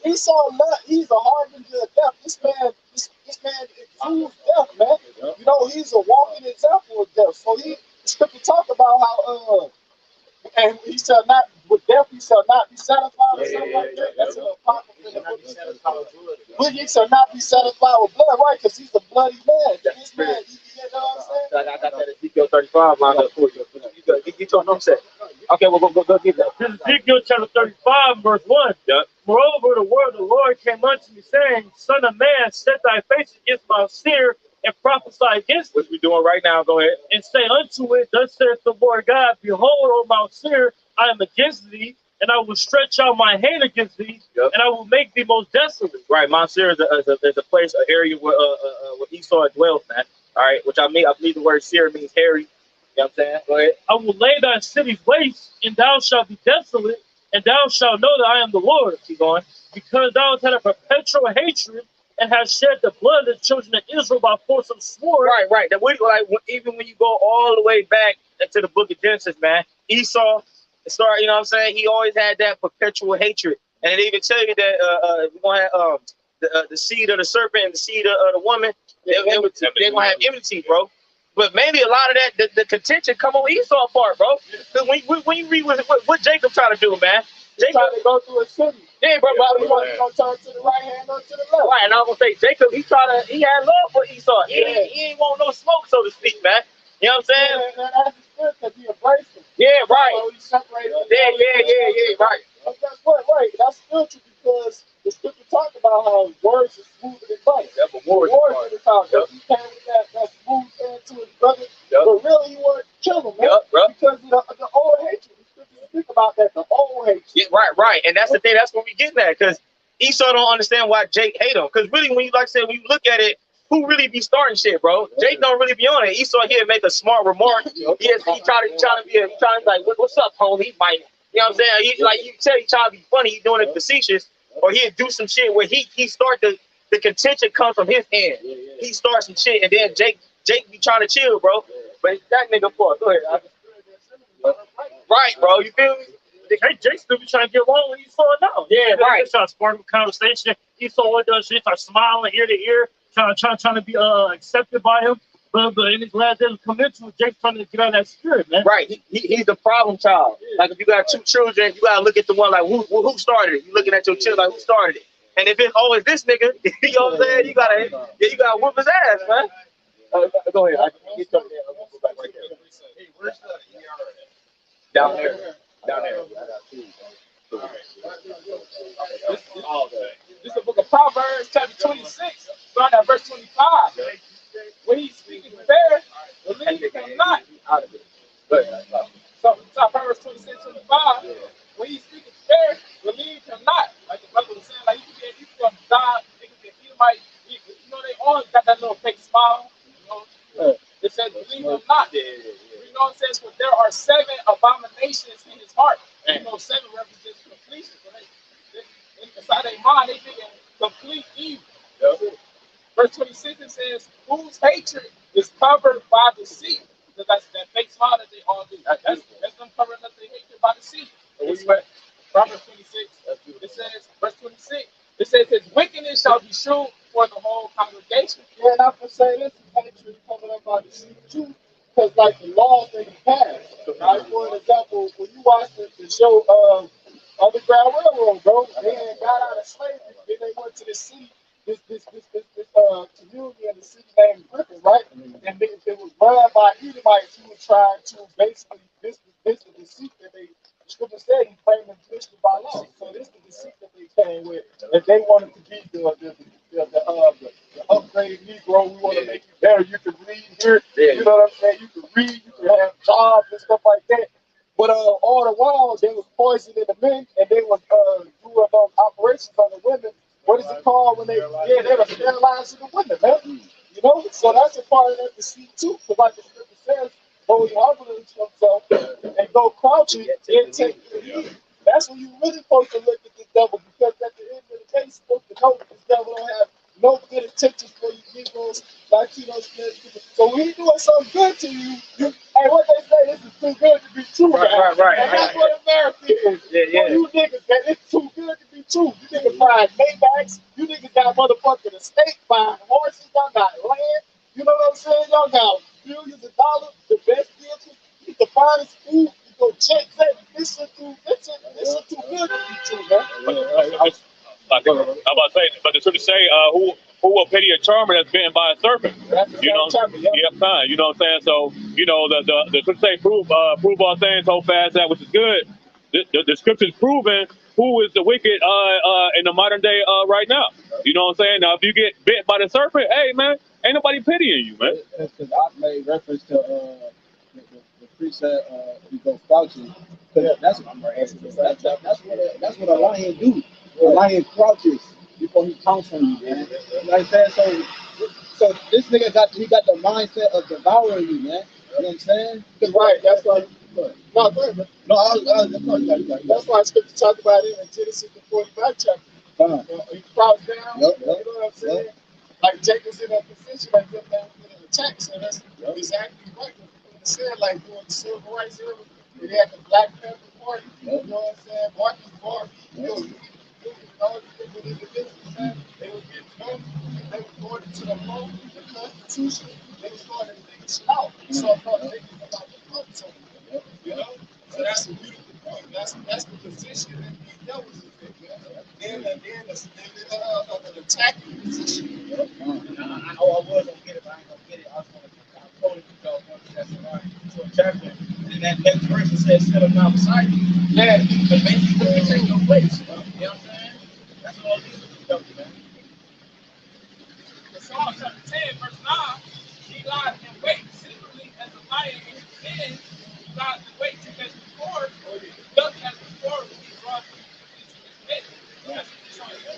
Esau, he's a harbinger of death. This man exudes death, man. You know, he's a walking example of death. So the scripture talk about how and he shall not, with death he shall not be satisfied or something like that. That's an apocryphal in the book. But he shall not be satisfied with blood, right? Because he's a bloody man. This man, you know what I'm saying? I got that Ezekiel 35 lined up for you. Get your number set. Okay, well, go get that. This is Ezekiel chapter 35, verse 1. Moreover, the word of the Lord came unto me, saying, Son of man, set thy face against Mount Seir, and prophesy against it. What we doing right now, go ahead. And say unto it, thus saith the Lord God, Behold, O Mount Seir, I am against thee, and I will stretch out my hand against thee, and I will make thee most desolate. Right, Mount Seir is a place, an area where Esau dwells, man. All right, which I believe the word Seir means hairy. You know what I'm saying? Go ahead. I will lay thy cities waste, and thou shalt be desolate, and thou shalt know that I am the Lord. Keep going. Because thou hast had a perpetual hatred, and has shed the blood of the children of Israel by force of sword. Right. That even when you go all the way back to the book of Genesis, man, Esau started, you know what I'm saying? He always had that perpetual hatred. And it even tell you that we're going to have the seed of the serpent and the seed of the woman, they're going to have enmity, bro. But maybe a lot of that, the contention come on Esau part, bro. Because when you read what Jacob trying to do, man, Jacob trying to go through a city. Yeah, bro. He want to turn to the right hand or to the left. Right, and I was gonna say Jacob, he had love for Esau. He ain't want no smoke, so to speak, man. You know what I'm saying? Yeah, that's good because he embraced him. Yeah, right. So he separated. Yeah, right. But that's what, right? That's spiritual because the scripture talk about how words are smoother than butter. Yeah, but words are the talk. He came with that smooth thing to his brother, but really he wanted to kill him, man. Because of the old hatred. Think about that, the old hate. Yeah, right. And that's the thing, that's what we getting at, because Esau don't understand why Jake hate him. Because really, when you when you look at it, who really be starting shit, bro? Jake don't really be on it. Esau here make a smart remark. He trying to be like, what's up, homie? He might, you know what I'm saying? You tell he trying to be funny, he doing it facetious, or he'll do some shit where he start the contention comes from his hand. He starts some shit, and then Jake Jake be trying to chill, bro. But that nigga for go ahead. Right, bro. You feel me? Jake still be trying to get along when he saw it now. Yeah, right. He's trying to spark a conversation. He saw what does shit, start smiling ear to ear, trying to be accepted by him. But in his last days of commitment, Jake's trying to get out of that spirit, man. Right. He's the problem child. Like if you got 2 children, you gotta look at the one like who started it. You looking at your children like who started it. And if it's always this nigga, you know what I'm saying? You gotta whoop his ass, man. Go ahead. I can get your there. I'm gonna go back right there. Hey, where's the ER? Down there. Down there. This is the book of Proverbs, chapter 26, starting at verse 25. When he's speaking fair, believe him not. So Proverbs 26, 25. When he's speaking fair, believe him not. Like the brother was saying, like he could be from God, he could be Edomite. You know, they all got that little fake smile. You know, it says believe him not. You know, it says, well, there are 7 abominations in his heart. You know, 7 represents completion. So inside their mind, they thinking complete evil. Verse 26, it says, whose hatred is covered by deceit. Because that's that fake smile that they all do. That's them covering up their hatred by deceit. Proverbs 26, it says, verse 26, it says, his wickedness shall be sure for the whole congregation. Yeah, and I can say this is actually coming up by the sea too, because like the laws that he passed. Like for an example, when you watch the show Underground Railroad, bro, they had got out of slavery, then they went to the city, this community in the city named Griffin, right? And it was run by Edomites who were trying to basically this the deceit that they. The scripture said he framed them twisted by law. So this is the deceit that they came with. That they wanted to be the upgraded Negro. We want to make you better. You can read here. You know what I'm saying? You can read. You can have jobs and stuff like that. But all the while, they was poisoning the men, and they was doing operations on the women. What is it called when they were sterilizing the women, man? You know? So that's a part of that deceit too. Because like the scripture says, when he humbles himself and go crouching and take the heat. That's when you really supposed to look at the devil, because at the end of the day, you're supposed to know that this devil don't have no good intentions for you Negroes, Latinos, so when he's doing something good to you, hey, what they say, this is too good to be true. Right. And that's what America is. Yeah. So you niggas, man, it's too good to be true. You niggas buying Maybachs, you niggas got motherfucking estate, buying horses, y'all got land. You know what I'm saying? Y'all got billions of dollars, the best vehicles, the finest food, you go check that. This is too good to be true, man. I'm about to say, but the scripture say, who will pity a charmer that's bitten by a serpent? You know, fine. You know what I'm saying? So, you know, the scripture say, prove all things, hold fast that which is good. The scripture's proving who is the wicked in the modern day right now. You know what I'm saying? Now, if you get bit by the serpent, hey, man, ain't nobody pitying you, man. Because I made reference to the precept, you go crouching. Because that's what a lion do. A lion crouches before he pounces on you, man. You know what I'm saying? So this nigga got the mindset of devouring you, man. You know what I'm saying? Right, that's why. That's why scripture talk about it in Genesis the 45th chapter. He crouched down. You know what I'm saying? Like Jacob's in that position, like them man in an attack. So that's exactly right. What it said, like doing the civil rights era, they had the Black Panther Party. You know what I'm saying? Marcus Garvey, all these different individuals, man. They were getting done. They were going to the law, the Constitution. They were starting to figure shit out. So I'm not thinking about the votes on it. You know? So that's a beautiful point. That's the position that these devils is in, man. Then the attacking position. I was gonna get it, but I ain't gonna get it. I was gonna quote it because that's a chapter. And that next verse it says, "Set up now beside you." Yeah, but basically, you can take your place. You know what I'm saying? That's all these stuff, man. Psalm chapter 10, verse 9, he lies in wait secretly as a lion in his den. He lies in wait to catch the sword. He does catch the sword when he draws into his head. That's what he's trying to do.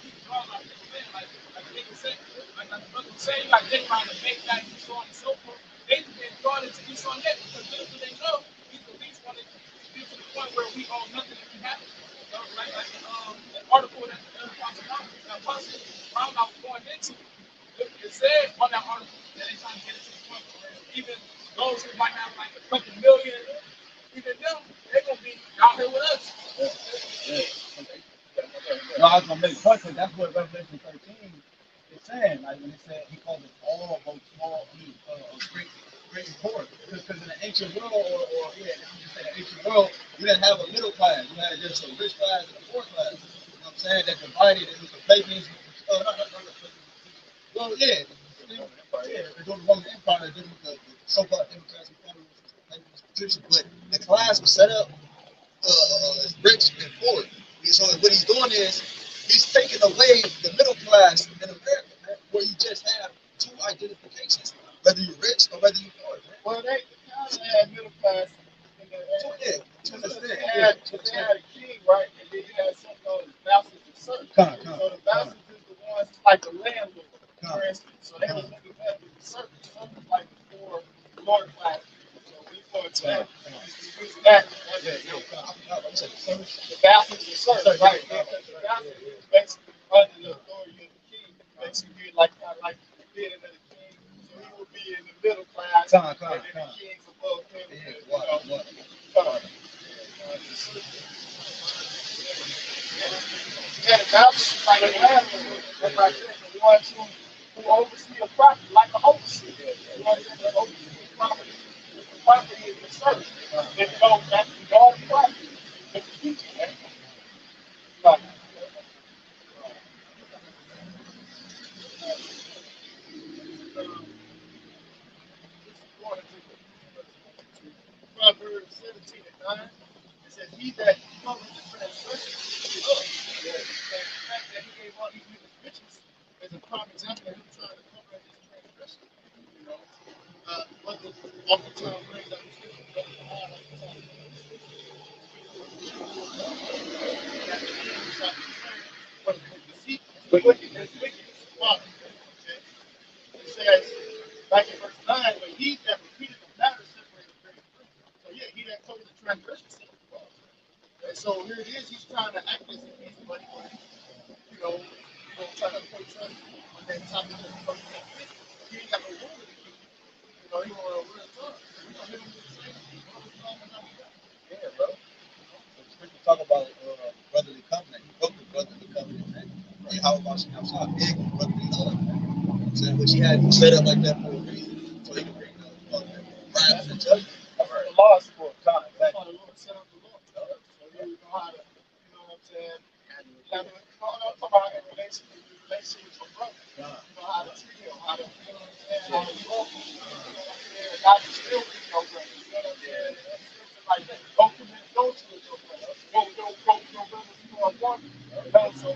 He draws like this man, like nigga said, like the brother was saying, like they trying to make that and so on and so forth. They've been drawn into Esau yet because little do they know he's the least one to get to the point where we own nothing if we have it. So, like the article that Apostle Brown was going into. It said on that article that they're trying to get into the even those who might have like a couple million, even them, they're gonna be out here with us. No, I was gonna make a point, 'cause that's what Revelation 13 is saying. Like when it said he called us all both small, great, great and poor. Because in the ancient world, or yeah, if you just say the ancient world, you didn't have a middle class. You had just a rich class and a poor class. You know what I'm saying? That divided into the pagans. Well, yeah. Yeah, they go to the Roman Empire, then with the so-called Democrats and patricians, but the class was set up rich and poor. So what he's doing is he's taking away the middle class in America, man, where you just have two identifications, whether you're rich or whether you're poor. Man. Well, they kind of had middle class in the they had a king, right? And then you had something called the vassals and serfs. So the vassals is the ones like the landlord, for instance. So they were looking at the serfs. Serfs is like the poor lower class. So we go to that. Use that. The vassals and serfs, right? The vassals is basically under the authority of the king. Basically, like the being of the king. So he would be in the middle class, and then the king's above him. Yeah, the vassals is like the landlord. That's like the ones who oversee a property, like an overseer. The ones that oversee a property. The property is the serf. They go back to God's property. It's the future, man. Right. Proverbs 17:9. It says, "He that covers the transgression is up." And the fact that he gave all these niggas riches is a prime example of him trying to cover his transgression. You know, but the oftentimes brings up the scripture, but the hard oftentimes that the king shall be turned for the deceit, wickedness, folly. Okay? It says, back in verse 9, but he that repeated the matter separated very free. So yeah, he that covered the transgression set the law. And so here it is, he's trying to act as if he's money, trying to approach us. But then top of the person that fit, he ain't got no rule to keep. He want a real talk. We don't hit him with the same thing. Yeah, bro. The scripture talk about brotherly covenant. He broke the brotherly covenant, man. YAHWASHI outside big brotherly love, man. So which he had set up like that for a reason, so he could bring the wrath and judgment. That's what the law is for. That's why the Lord set up the law. So you know how to, you know what I'm saying? I'm talking about in relationship with brothers. You know how to treat him, how to, you know what I'm saying? How to walk, you know what I'm saying? Not to still be your brother. You know what I'm saying? Like that. Don't commit adultery with your brother. Don't broke your brother for a woman. You know, so,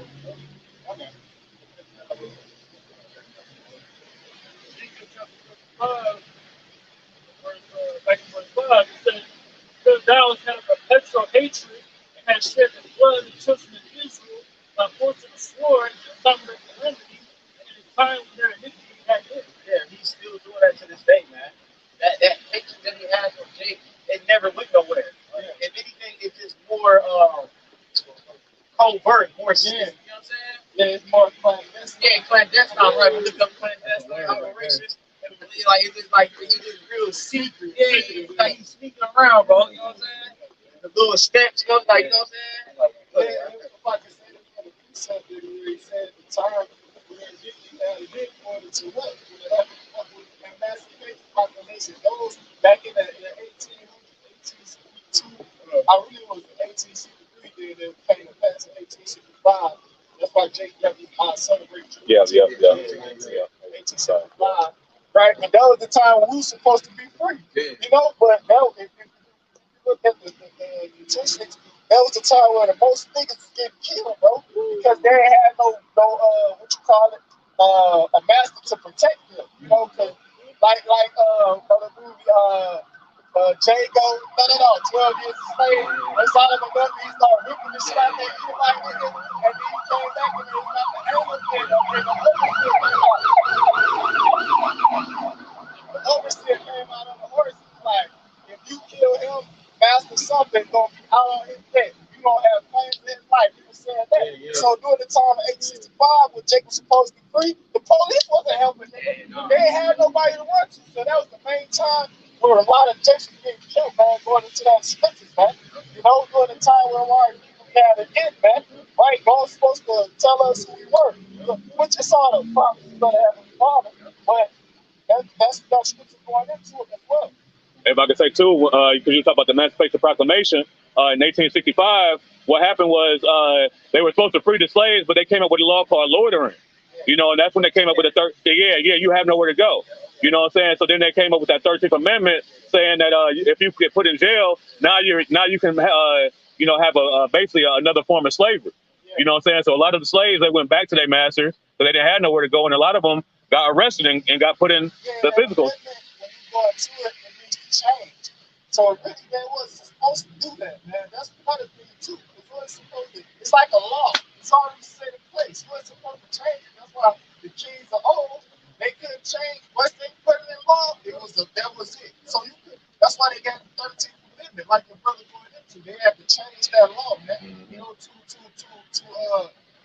okay. Ezekiel chapter 55, back in verse 5, it says, "Because thou hast had a perpetual hatred and hast shed the blood of the children of Israel by force of the sword and time of their calamity, and in time when their iniquity had hit." Yeah, he's still doing that to this day, man. That hatred that he has for Jake, it never went nowhere. If anything, it's just more covert, more serious. You know what I'm saying? Yeah, it's more clandestine. Yeah, clandestine, right? We look up clandestine operations. Like it's just like it's just real secret. Yeah, it's like you sneaking around, bro. You know what I'm saying? The little steps, you know, like you know what I'm saying? If I can say that the precept that he said at the time, when they had a big order to what? When they emancipate the population. Those back in the 1862, I really was 1863, then they came to pass in 1865. That's why Jake celebrated. Yeah. 1865. Right? And that was the time when we were supposed to be free. You know, but now if you look at the statistics, that was the time where the most niggas was getting killed, bro. Because they ain't had no what you call it, a master to protect them. You know, because like the movie Django, 12 Years a Slave, they saw him up and he started ripping the shit out of that like nigga, and then he came back and he got the animal the overseer came out on the horse. He's like, if you kill him, Master something gonna be out on his neck. You gonna have flames in his life. He was saying that. So during the time of 1865, when Jake was supposed to be free, the police wasn't helping him. They ain't had nobody to run to. So that was the main time where a lot of Texas getting killed, man, going into that sentence, man. You know, during the time where our people had an end, man. Right? God's supposed to tell us who we were. We just saw the prophets going to have a father, but that's scripture going into it as well. If I could say too, because you talk about the Emancipation Proclamation in 1865, what happened was they were supposed to free the slaves, but they came up with a law called loitering. You know, and that's when they came up with the you have nowhere to go. You know what I'm saying? So then they came up with that 13th Amendment saying that if you get put in jail, now you can have basically another form of slavery. You know what I'm saying? So a lot of the slaves, they went back to their masters, so they didn't have nowhere to go, and a lot of them got arrested and got put in the physical. Going to it, it needs to change. So really, they wasn't supposed to do that, man. That's another thing too. It's like a law. It's already set in place. You wasn't supposed to change it. That's why the kings of old, they couldn't change. Once they put it in law, that was it. So that's why they got the 13th Amendment, like your brother going into. They had to change that law, man. You know, to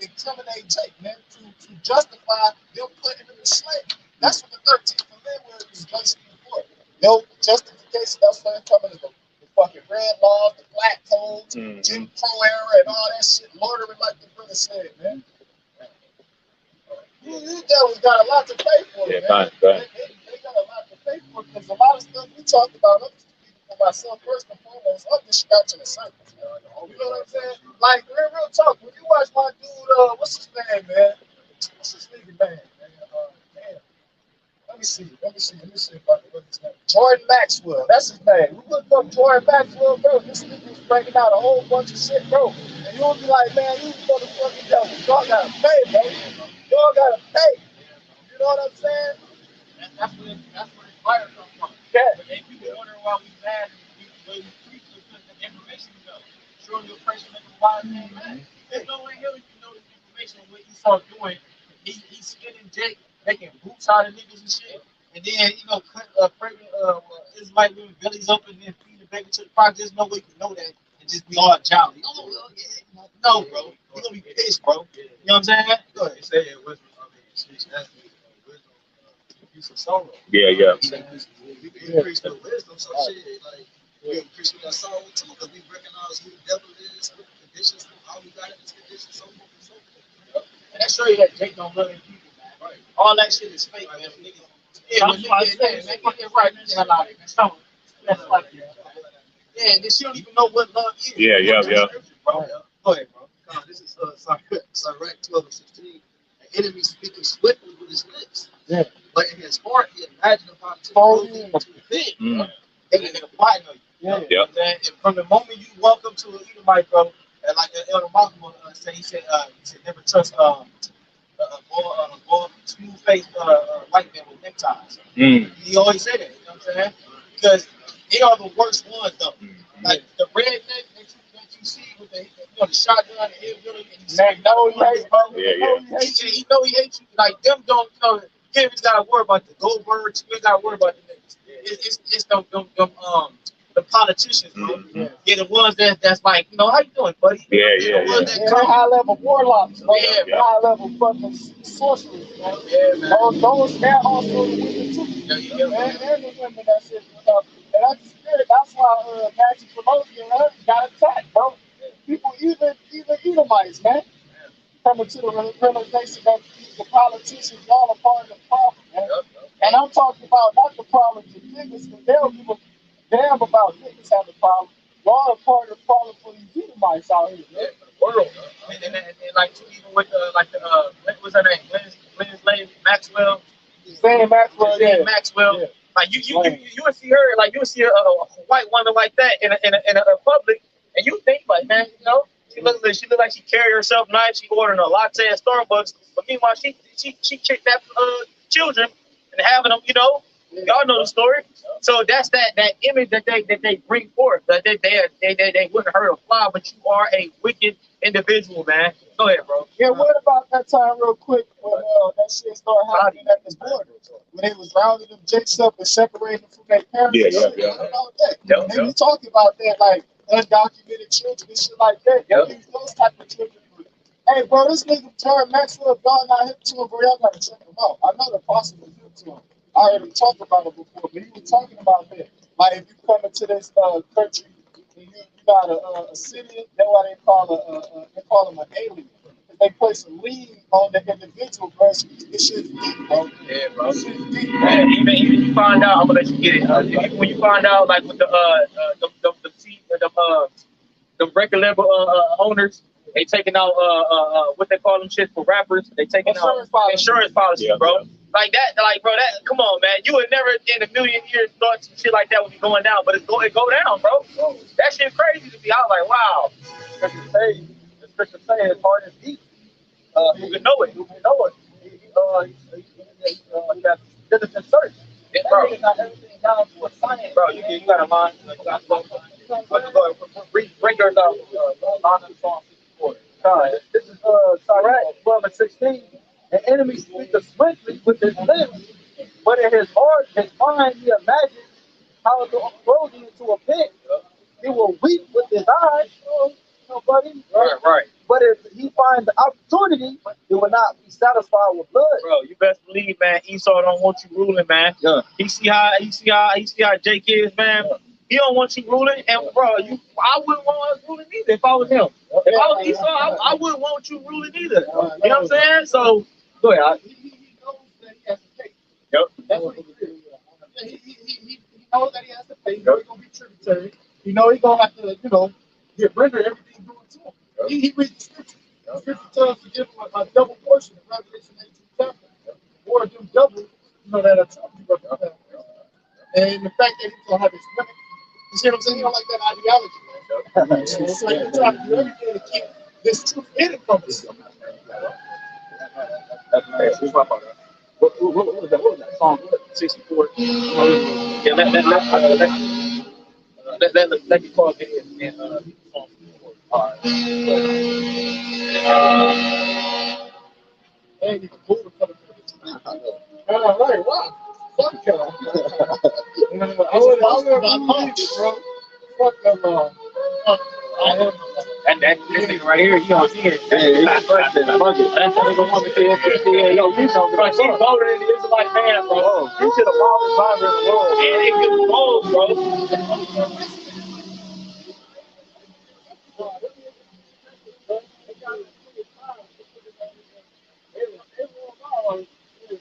incriminate Jake, man, to justify them putting him in slavery. That's what the 13th Amendment is basically for. No justification. That's why it's coming to the fucking red laws, the black codes, Jim Crow era, and all that shit, loitering like the brother said, man. You devils got a lot to pay for, man. They got a lot to pay for because a lot of stuff we talked about, I'm just speaking for myself first and foremost, I'm just scratching the surface. You know what I'm saying? Like, real talk, when you watch my dude, what's his name, man? What's his nigga name, man? Damn. Let me see if I can look his name. Jordan Maxwell, that's his name. We looked up Jordan Maxwell, bro. This nigga was breaking out a whole bunch of shit, bro. And you'll be like, man, you motherfucking devil. Y'all gotta pay, bro. Y'all gotta pay. You know what I'm saying? That's where the fire comes from. Yeah. But then people wondering why we mad and we preach because the information is up. Showing your person make a wise man mad. There's no way hell you know this information on what Esau's doing. He's skinning Jake, making boots out of niggas and shit. And then, cut pregnant Israelite women bellies up and then feed the baby to the prophet. There's no way you can know that and just be all jolly. Oh, yeah. No, bro. You're going to be pissed, bro. You know what I'm saying? Go ahead. Say it wisdom. Use of sorrow. Yeah. We can increase the wisdom, so shit, like, we increase with our sorrow too, because we recognize who the devil is, what the conditions, how we got in this condition, so forth and so forth. And that show you that Jake don't love his people, man. Right. All that shit is fake, man. Yeah, but niggas, man, get right in the hell out of it, man. That's like that. Yeah, and she don't even know what love is. Yeah. Bro. Go ahead, bro. This is Sirach 12:16. An enemy speaking swiftly with his lips. Yeah. But in his heart, he imagined about to go into the pit. They can plotting on you. Yeah. You know what I'm saying? And from the moment you walk up to an Edomite, bro, and like Elder Malcolm said, he said never trust a smooth-faced white man with neckties. He always said that. You know what I'm saying? Because they are the worst ones, though. Like the redneck that you see with the shotgun and hillbilly, and he know he hates, bro. He know he hates you. Like them don't, you ain't got to worry about the Goldbergs. You ain't got to worry about the niggas. It's the politicians, bro. Yeah, the ones that's like, how you doing, buddy? Yeah, high-level warlocks, bro. High-level fucking sorcerers, man. Yeah, man. Those that also the women too. Man, and the women that's it. And that's the spirit. That's why Nancy Pelosi got attacked, bro. People, even Edomites, man, coming to the realization that the politicians all a part of the problem, man. And I'm talking about not the problems of niggas, because they don't give a damn about niggas have the problem. Y'all are part of the problem for these Edomites out here, man. World. And like even with what was her name? Lynn Maxwell. Zane Maxwell, yeah. Maxwell. Yeah. Like you would see her, like you would see a white woman like that in a public, and you think like, man, she look like she carry herself nice. She ordering a latte at Starbucks, but meanwhile she kidnapped children and having them, y'all know the story. So that's that image that they bring forth. That they wouldn't hurt a fly, but you are a wicked individual, man. Go ahead, bro. Yeah, what about that time real quick when that shit started happening at the border? When they was rounding them jakes up and separating them from their parents? Yeah. What about that? They was talking about that, like undocumented children and shit like that. Those type of children Hey, bro, this nigga Terry Maxwell, God not hip to him, bro. Y'all gotta check him out. I know the apostle was hip to him. I heard him talk about it before, but he was talking about that. Like, if you come into this country and you got a citizen, that's why they call him an alien. They place a lien on the individual, bro. This shit's deep, bro. Yeah, bro. This shit's deep, bro. Man, even you find out, I'm gonna let you get it. When you find out, like with the record label owners, they taking out what they call them shit for rappers. They taking out insurance policy, bro. Like that, bro. That, come on, man. You would never in a million years thought some shit like that would be going down, but it go down, bro. That shit crazy to me. I was like, wow. The scripture say it's hard as deep. Who can know it? Who can know it? He got citizen search. Yeah, bro. Got everything down to a science. Bro, you got a line. Bring yours out. Line of song 64. This is Sirach 12:16. The enemy speaketh swiftly with his lips, but in his heart, his mind, he imagines how to throw thee into a pit. He will weep with his eyes, buddy. Right. But if he finds the opportunity, he will not be satisfied with blood. Bro, you best believe, man. Esau don't want you ruling, man. Yeah. He see how Jake is, man. Yeah. He don't want you ruling, and bro, I wouldn't want us ruling either if I was him. If I was Esau, I wouldn't want you ruling either. You know what I'm saying? So go ahead. He knows that he has to pay. Yep. That's what he knows that he has to pay. He knows he's gonna be tributary. You know he's gonna have to, get render everything due to him. Yep. He reads the scripture. The scripture tells us to give him a double portion in Revelation 18 chapter. Or do double, that a trouble. And the fact that he's gonna have his women, you see what I'm saying? He don't like that ideology, man. It's like they're trying to do everything to keep this truth hidden from us. What was that song? 64. Yeah, let me call it in song 64. All right. And you can move it for the all right, wow. Fuck y'all. I would bro. Fuck them, And that nigga right here, he on here. That's what nigga want me to say. Yo, you know, Bro, she's bolder than the Israelite man, bro. you should have wildest driver in the world. And it gets bold, bro.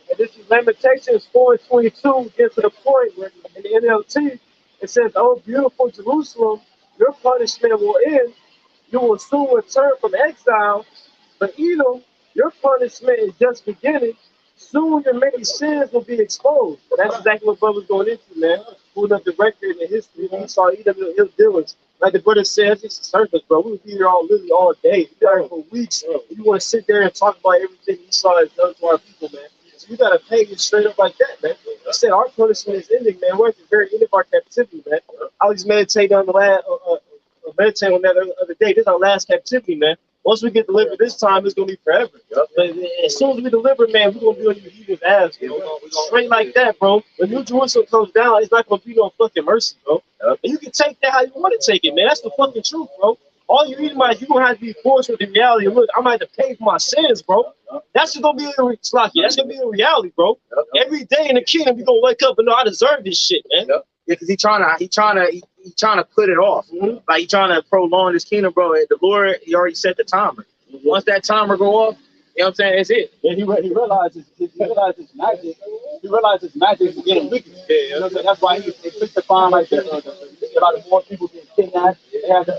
And this is Lamentations 4:22, get to the point where in the NLT, it says, "Oh, beautiful Jerusalem, your punishment will end. You will soon return from exile. But Edom, your punishment is just beginning. Soon your many sins will be exposed." And that's exactly what brother's going into, man. Pulling up the record in the history, we saw Edom and ill dealings. Like the brother says, it's a surface, bro. We would be here literally all day. We got here for weeks. You want to sit there and talk about everything Esau has done to our people, man. So you got to pay it straight up like that, man. I said our punishment is ending, man. We're at the very end of our captivity, man. I was meditating on the meditating on that the other day. This is our last captivity, man. Once we get delivered this time, it's gonna be forever. But as soon as we deliver, man, we're gonna be on you heathen's ass, bro. Straight like that, bro. When New Jerusalem comes down, it's not gonna be no fucking mercy, bro. And you can take that how you want to take it, man. That's the fucking truth, bro. All you reading about, you gonna have to be forced with the reality. Look, I'm gonna have to pay for my sins, bro. That's just gonna be that's gonna be a reality, bro. Every day in the kingdom, we gonna wake up and know I deserve this shit, man. Yeah, because he trying to put it off. Like he trying to prolong this kingdom, bro. The Lord, he already set the timer. Once that timer go off, you know what I'm saying? It's it. And he realizes magic. He realizes magic is getting weaker. You know, that's why he took the fine like a lot of more people getting kidnapped. They had the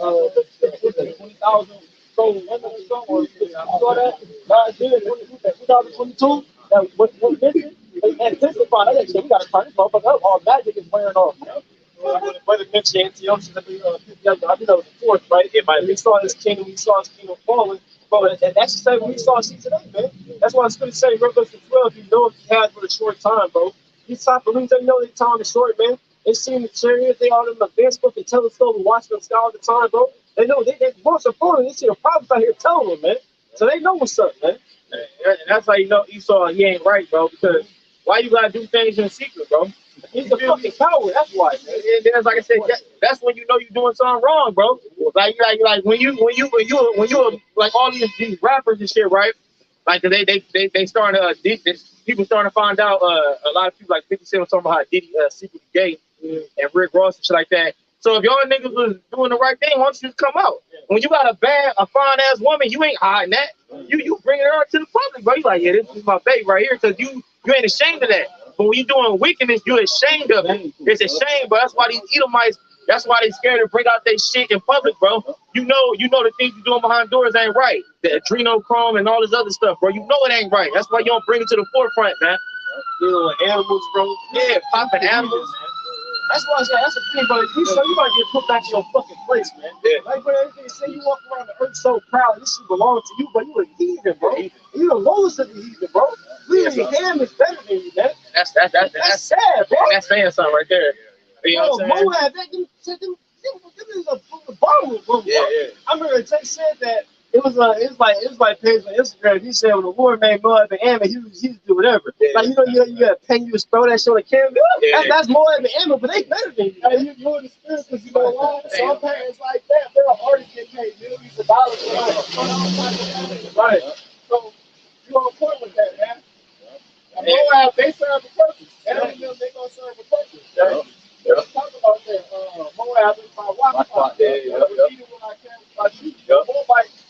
20,000 stolen women or something. Or you saw that last year, 2022. That was missing. They anticipated. I said, we gotta turn this motherfucker up. All magic is wearing off. Whether mention Antiochus, I think it was the fourth, right? We saw his kingdom falling. Bro, and that's the same we saw see today, man. That's why it's going to say Revelation 12, you know if you had for a short time, bro. These type of beliefs, they know their time is short, man. They seen the chariots, they all in the Facebook and telescope and watching the sky all the time, bro. They know they most important, they see the prophets out here telling them, man. So they know what's up, man. And that's how you know Esau, he ain't right, bro, because Why you gotta do things in secret, bro? He's a fucking coward. That's why, man. And then, like I said, that's when you know you're doing something wrong, bro. Like when you like all these rappers and shit, right? Like they starting to people starting to find out a lot of people like 50 Cent was talking about how Diddy secretly gay and Rick Ross and shit like that. So if y'all niggas was doing the right thing, why don't you just come out? When you got a fine ass woman, you ain't hiding that. You bringing her out to the public, bro. You like, yeah, this is my baby right here, because you ain't ashamed of that. But when you doing wickedness, you're ashamed of it. It's a shame, but that's why these Edomites, that's why they scared to bring out their shit in public, bro. You know the things you're doing behind doors ain't right. The adrenochrome and all this other stuff, bro. You know it ain't right. That's why you don't bring it to the forefront, man. You know, animals, bro. Yeah, popping animals. That's why I said that's the thing, bro. You gotta get put back in your fucking place, man. Yeah. Like, bro, everything say you walk around the earth so proud, this shit belongs to you, but you a heathen, bro. You the lowest of the heathen, bro. Literally, Ham is better than you, man. That's sad, bro. That's saying something right there. You know what I'm saying? Moab, them is a bottle, bro. Yeah. I remember Jay said that it was like page on Instagram. He said when the Lord made Moab and Ammon, he was do whatever. Yeah. Like you gotta pay you to throw that shit on the camera. Yeah. That's Moab and Ammon, but they better than you. Hey, you're in the spirit, because you know why? Some parents like that, they're artists get paid millions of dollars for that. Right. So you're on point with that, man. And Moab, they serve a purpose. Ammon, they gonna serve a purpose. Yeah. Let's talk about that. Moab is my wife. Moabites,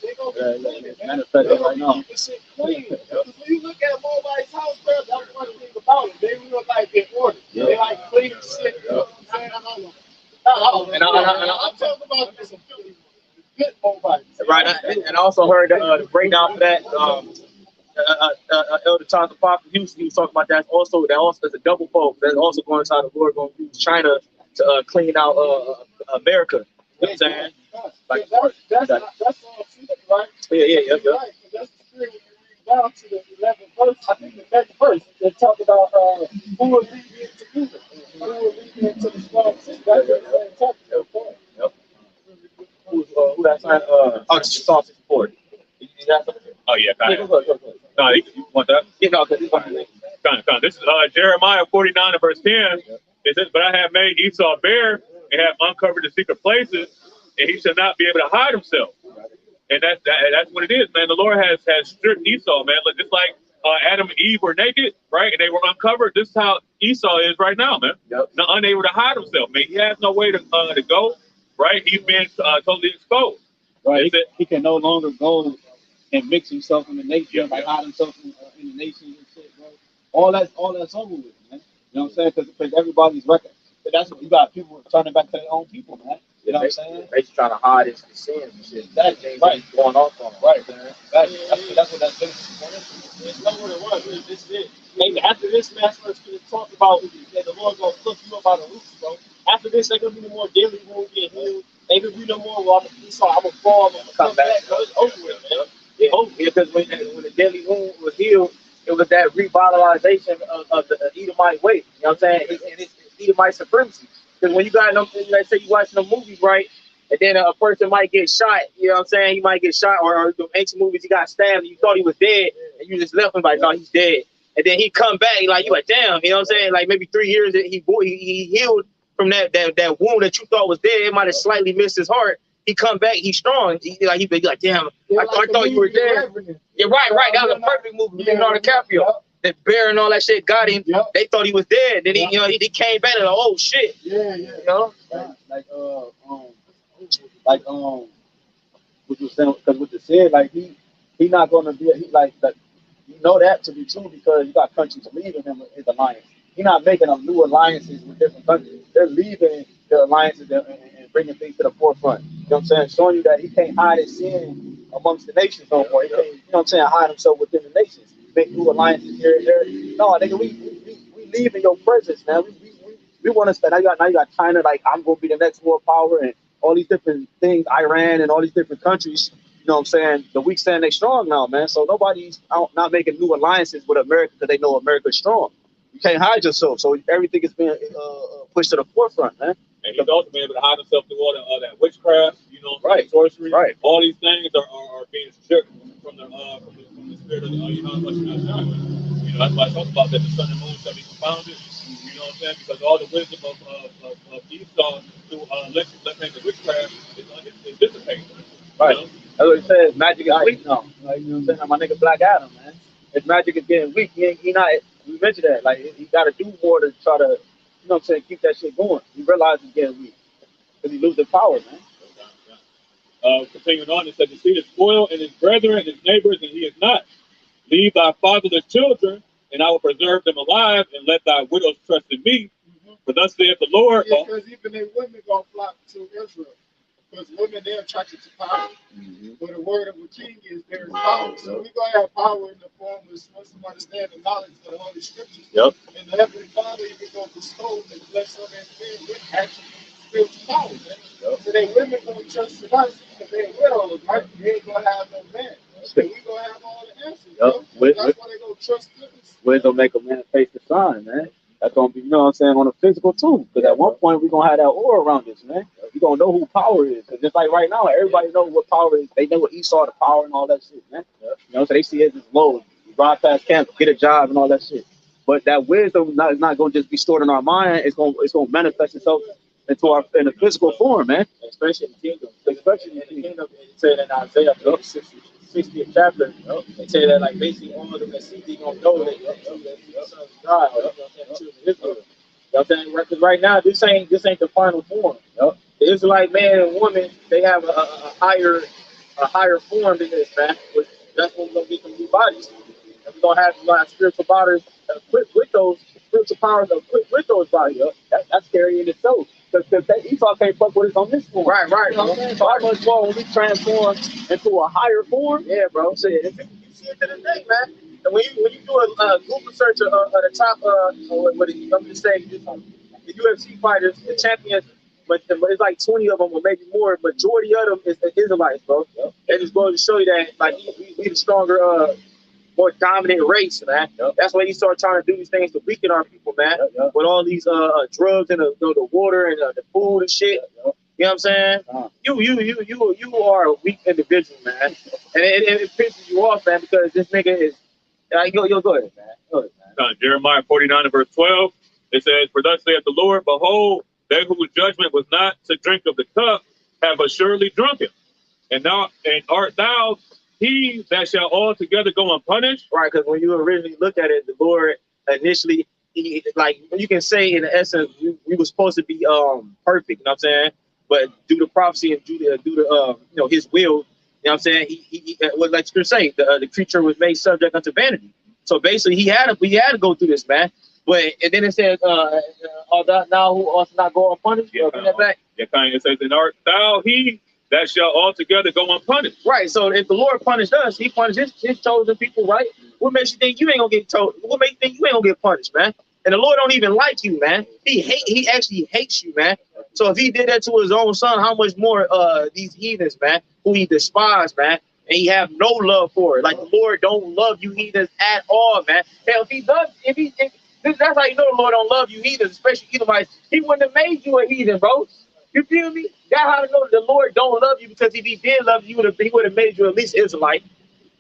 they gonna be clean, man. They gonna be keeping shit clean. When you look at Moabite's house, bro, that's one thing about it. They real like in order. They like clean shit. You know what I'm saying? I'm talking about this good Moabites. Right, and I also heard the breakdown for that. Elder Thomas Apostle Houston, he was talking about that also. That also is a double fold. That's also going to how the Lord going to use China to clean out America. You know what I'm saying? Like, that's right? Yeah. Right. That's the spirit when you read down to the 11th verse. I think the next verse, they talk about who will lead you into evil, who will lead you into the strong city. That's what they're talking about. Yep. Who that's not? Psalm 64. Oh yeah, kind of. Go. No, you want that? You know, because he's one of the Kind of. This is Jeremiah 49 and verse 10. It says, "But I have made Esau bare and have uncovered the secret places, and he shall not be able to hide himself." And that's what it is, man. The Lord has stripped Esau, man. Look, just like Adam and Eve were naked, right, and they were uncovered. This is how Esau is right now, man. Yep. Not unable to hide himself, man. He has no way to go, right? He's been totally exposed. Right. He can no longer go and mix himself in the nation, like hide himself in the nation and shit, bro. All that's over with, man. You know what I'm saying? Because everybody's record. That's what you got. People turning back to their own people, man. You know what I'm saying? They just trying to hide his sins and shit. Exactly. Right. Going off on them. Right, man. That's what that's been. It's not what it was. This is it. Maybe after this, man's going to talk about that the Lord going to flip you up by the roots, bro. After this, they're going to be no more daily wounds getting healed. Ain't going to be no more, well, I'm going to fall, I'm going to come back. Bro. It's over with, man. Yeah, because when the deadly wound was healed, it was that revitalization of the Edomite way. You know what I'm saying? It's Edomite supremacy. Because when you got them, let's say you watching the movies, right? And then a person might get shot, you know what I'm saying? He might get shot, or the ancient movies, he got stabbed and you thought he was dead, and you just left him like, no, he's dead. And then he come back, like, you like, damn, you know what I'm saying? Like maybe 3 years that he healed from that wound that you thought was dead. It might have slightly missed his heart. He come back, he's strong. He be like, damn, I thought you were dead. Yeah, right. That was a perfect movie. Leonardo DiCaprio. That bear and all that shit got him. Yep. They thought he was dead. Then he, he came back and like, oh shit. Yeah. You know? What you saying? Because what you said, like he not gonna be. He like that. You know that to be true because you got countries leaving him his alliance. He's not making a new alliances with different countries. They're leaving the alliances and bringing things to the forefront. You know what I'm saying? Showing you that he can't hide his sin amongst the nations no more. He can't, you know what I'm saying, hide himself within the nations. Make new alliances here and there. No, nigga, we leave in your presence, man. We want to spend. Now you got China, like I'm gonna be the next world power, and all these different things, Iran and all these different countries. You know what I'm saying? The weak stand they strong now, man. So nobody's not making new alliances with America because they know America's strong. You can't hide yourself. So everything is being pushed to the forefront, man. And he's also been able to hide himself through all that witchcraft, you know, right, sorcery. Right. All these things are being stripped from the spirit of the YAHWASHI. You know know, that's why I talk about that the sun and moon shall be confounded. You know what I'm saying? Because all the wisdom of Esau through left-handed witchcraft is dissipated. Right. You know? That's what it says. Magic is weak now. Like, you know what I'm saying? My nigga Black Adam, man. His magic is getting weak. He not. We mentioned that. Like he got to do more to try to, you know what I'm saying, keep that shit going. He realized he's getting weak because he losing power, man. Continuing on, it says, "You see the spoil in his brethren and his neighbors, and he is not. Leave thy fatherless children, and I will preserve them alive, and let thy widows trust in me. For thus saith the Lord." Yeah, because even their women gonna flock to Israel. Because women, they're attracted to power. But the word of the king is there is power. So we're going to have power in the form of once you understand the knowledge of the Holy Scriptures. And the Heavenly Father even going to bestow and bless on that spirit with actually spiritual power. Man. So they women going to trust in us because they're widows, right? They ain't going to have no man. So we're going to have all the answers. That's why they're going to trust us. We're going to make a manifest the sign, man. That's going to be, you know what I'm saying, on the physical too. Because at one point, we're going to have that aura around us, man. We're going to know who power is. Because just like right now, everybody knows what power is. They know what Esau, the power and all that shit, man. You know, so they see it as low. Ride past camp, get a job and all that shit. But that wisdom is not going to just be stored in our mind. It's going to manifest itself in a physical form, man. Especially in the kingdom. Especially in the kingdom, it said in Isaiah 60th chapter, they say that like basically all of them that see thee gonna know that the sons of God, you know what I'm saying, children of Israel. You know what I'm saying? Because right now this ain't the final form. The Israelite man and woman, they have a higher form than this, man. That's when we're gonna get some new bodies. And we're gonna have spiritual bodies equipped with those spiritual powers equipped with those bodies. That's scary in itself. Because Esau can't fuck with us on this form. Right. You know what I'm saying? So how much more when we transform into a higher form? Yeah, bro. So you see it to the day, man. And when you do a Google search of the top, I'm just saying, the UFC fighters, the champions, but it's like 20 of them or maybe more. Majority of them is the Israelites, bro. It just goes to show you that like we the stronger, more dominant race, man. That's why he started trying to do these things to weaken our people, man. With all these drugs and the water and the food and shit. You know what I'm saying? You are a weak individual, man. And it pisses you off, man, because this nigga is go ahead, man. Go ahead, man. Jeremiah 49 and verse 12. It says, "For thus saith the Lord, behold, they whose judgment was not to drink of the cup have assuredly drunken. And art thou he that shall altogether go unpunished?" Right, because when you originally look at it, the Lord initially, like you can say in essence, we were supposed to be perfect, you know what I'm saying? But due to prophecy and due to his will, you know what I'm saying? He like you say, the creature was made subject unto vanity. So basically, he had to go through this, man. But and then it says, now who also not go unpunished? It says, "And art thou he that shall altogether go unpunished?" Right. So if the Lord punished us, he punished his chosen people, right? What makes you think you ain't gonna get told? What makes you think you ain't gonna get punished, man? And the Lord don't even like you, man. He actually hates you, man. So if he did that to his own son, how much more these heathens, man, who he despised, man, and he have no love for it. Like the Lord don't love you heathens at all, man. Hell, if he does, that's how you know the Lord don't love you heathens, especially Edomites. He wouldn't have made you a heathen, bro. You feel me? That's how to know the Lord don't love you, because if he did love you, he would have made you at least Israelite. You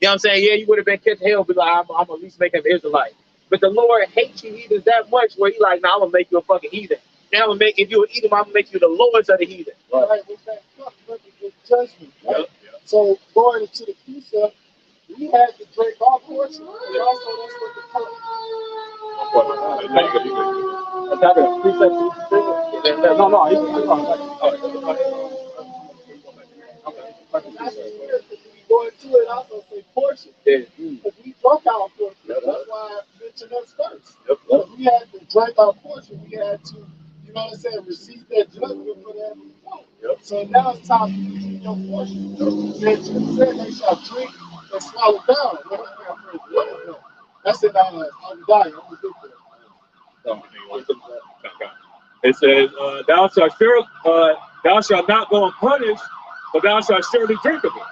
know what I'm saying? Yeah, you would have been kept hell, but like, I'm at least make him Israelite. But the Lord hates you heathens that much where he like, nah, I'm gonna make you a fucking heathen. And I'm gonna make, if you an Edom, I'm gonna make you the lowest of the heathen. Right, with that cup, with judgment, right? Yep. So going into the pizza, we had to drink our portion, and also that's what the cup. Go into it, also say portion. Because we drunk our portion. That's why I mentioned us first. Because we had to drink our portion. We had to, you know what I'm saying, receive that judgment for that. So now it's time for you to eat your portion. And said they shall drink and swallow down. That's in Obadiah. It says, thou shalt not go unpunished, but thou shalt surely drink of it.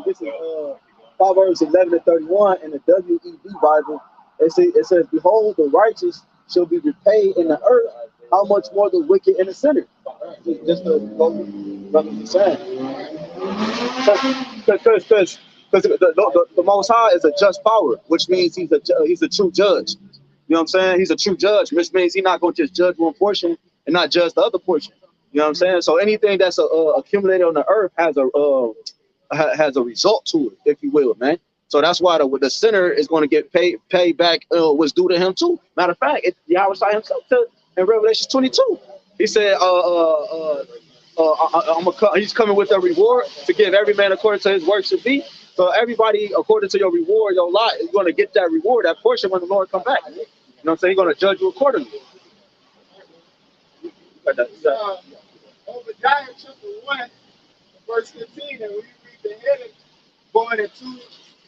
This is Proverbs 11:31 in the WEB Bible. It says, "Behold, the righteous shall be repaid in the earth, how much more the wicked and the sinner? Just to go brother was saying. Because the Most High is a just power, which means he's a true judge. You know what I'm saying? He's a true judge, which means he's not going to just judge one portion and not judge the other portion. You know what I'm saying? So anything that's accumulated on the earth has a result to it, if you will, man. So that's why the sinner is going to get paid back what's due to him too. Matter of fact, Yahweh himself said in Revelation 22, he said, he's coming with a reward to give every man according to his work should be. So everybody, according to your reward, your lot, is going to get that reward, that portion when the Lord comes back. You know what I'm saying? He's going to judge you accordingly. Obadiah chapter 1, verse 15, and when you read the heading, going into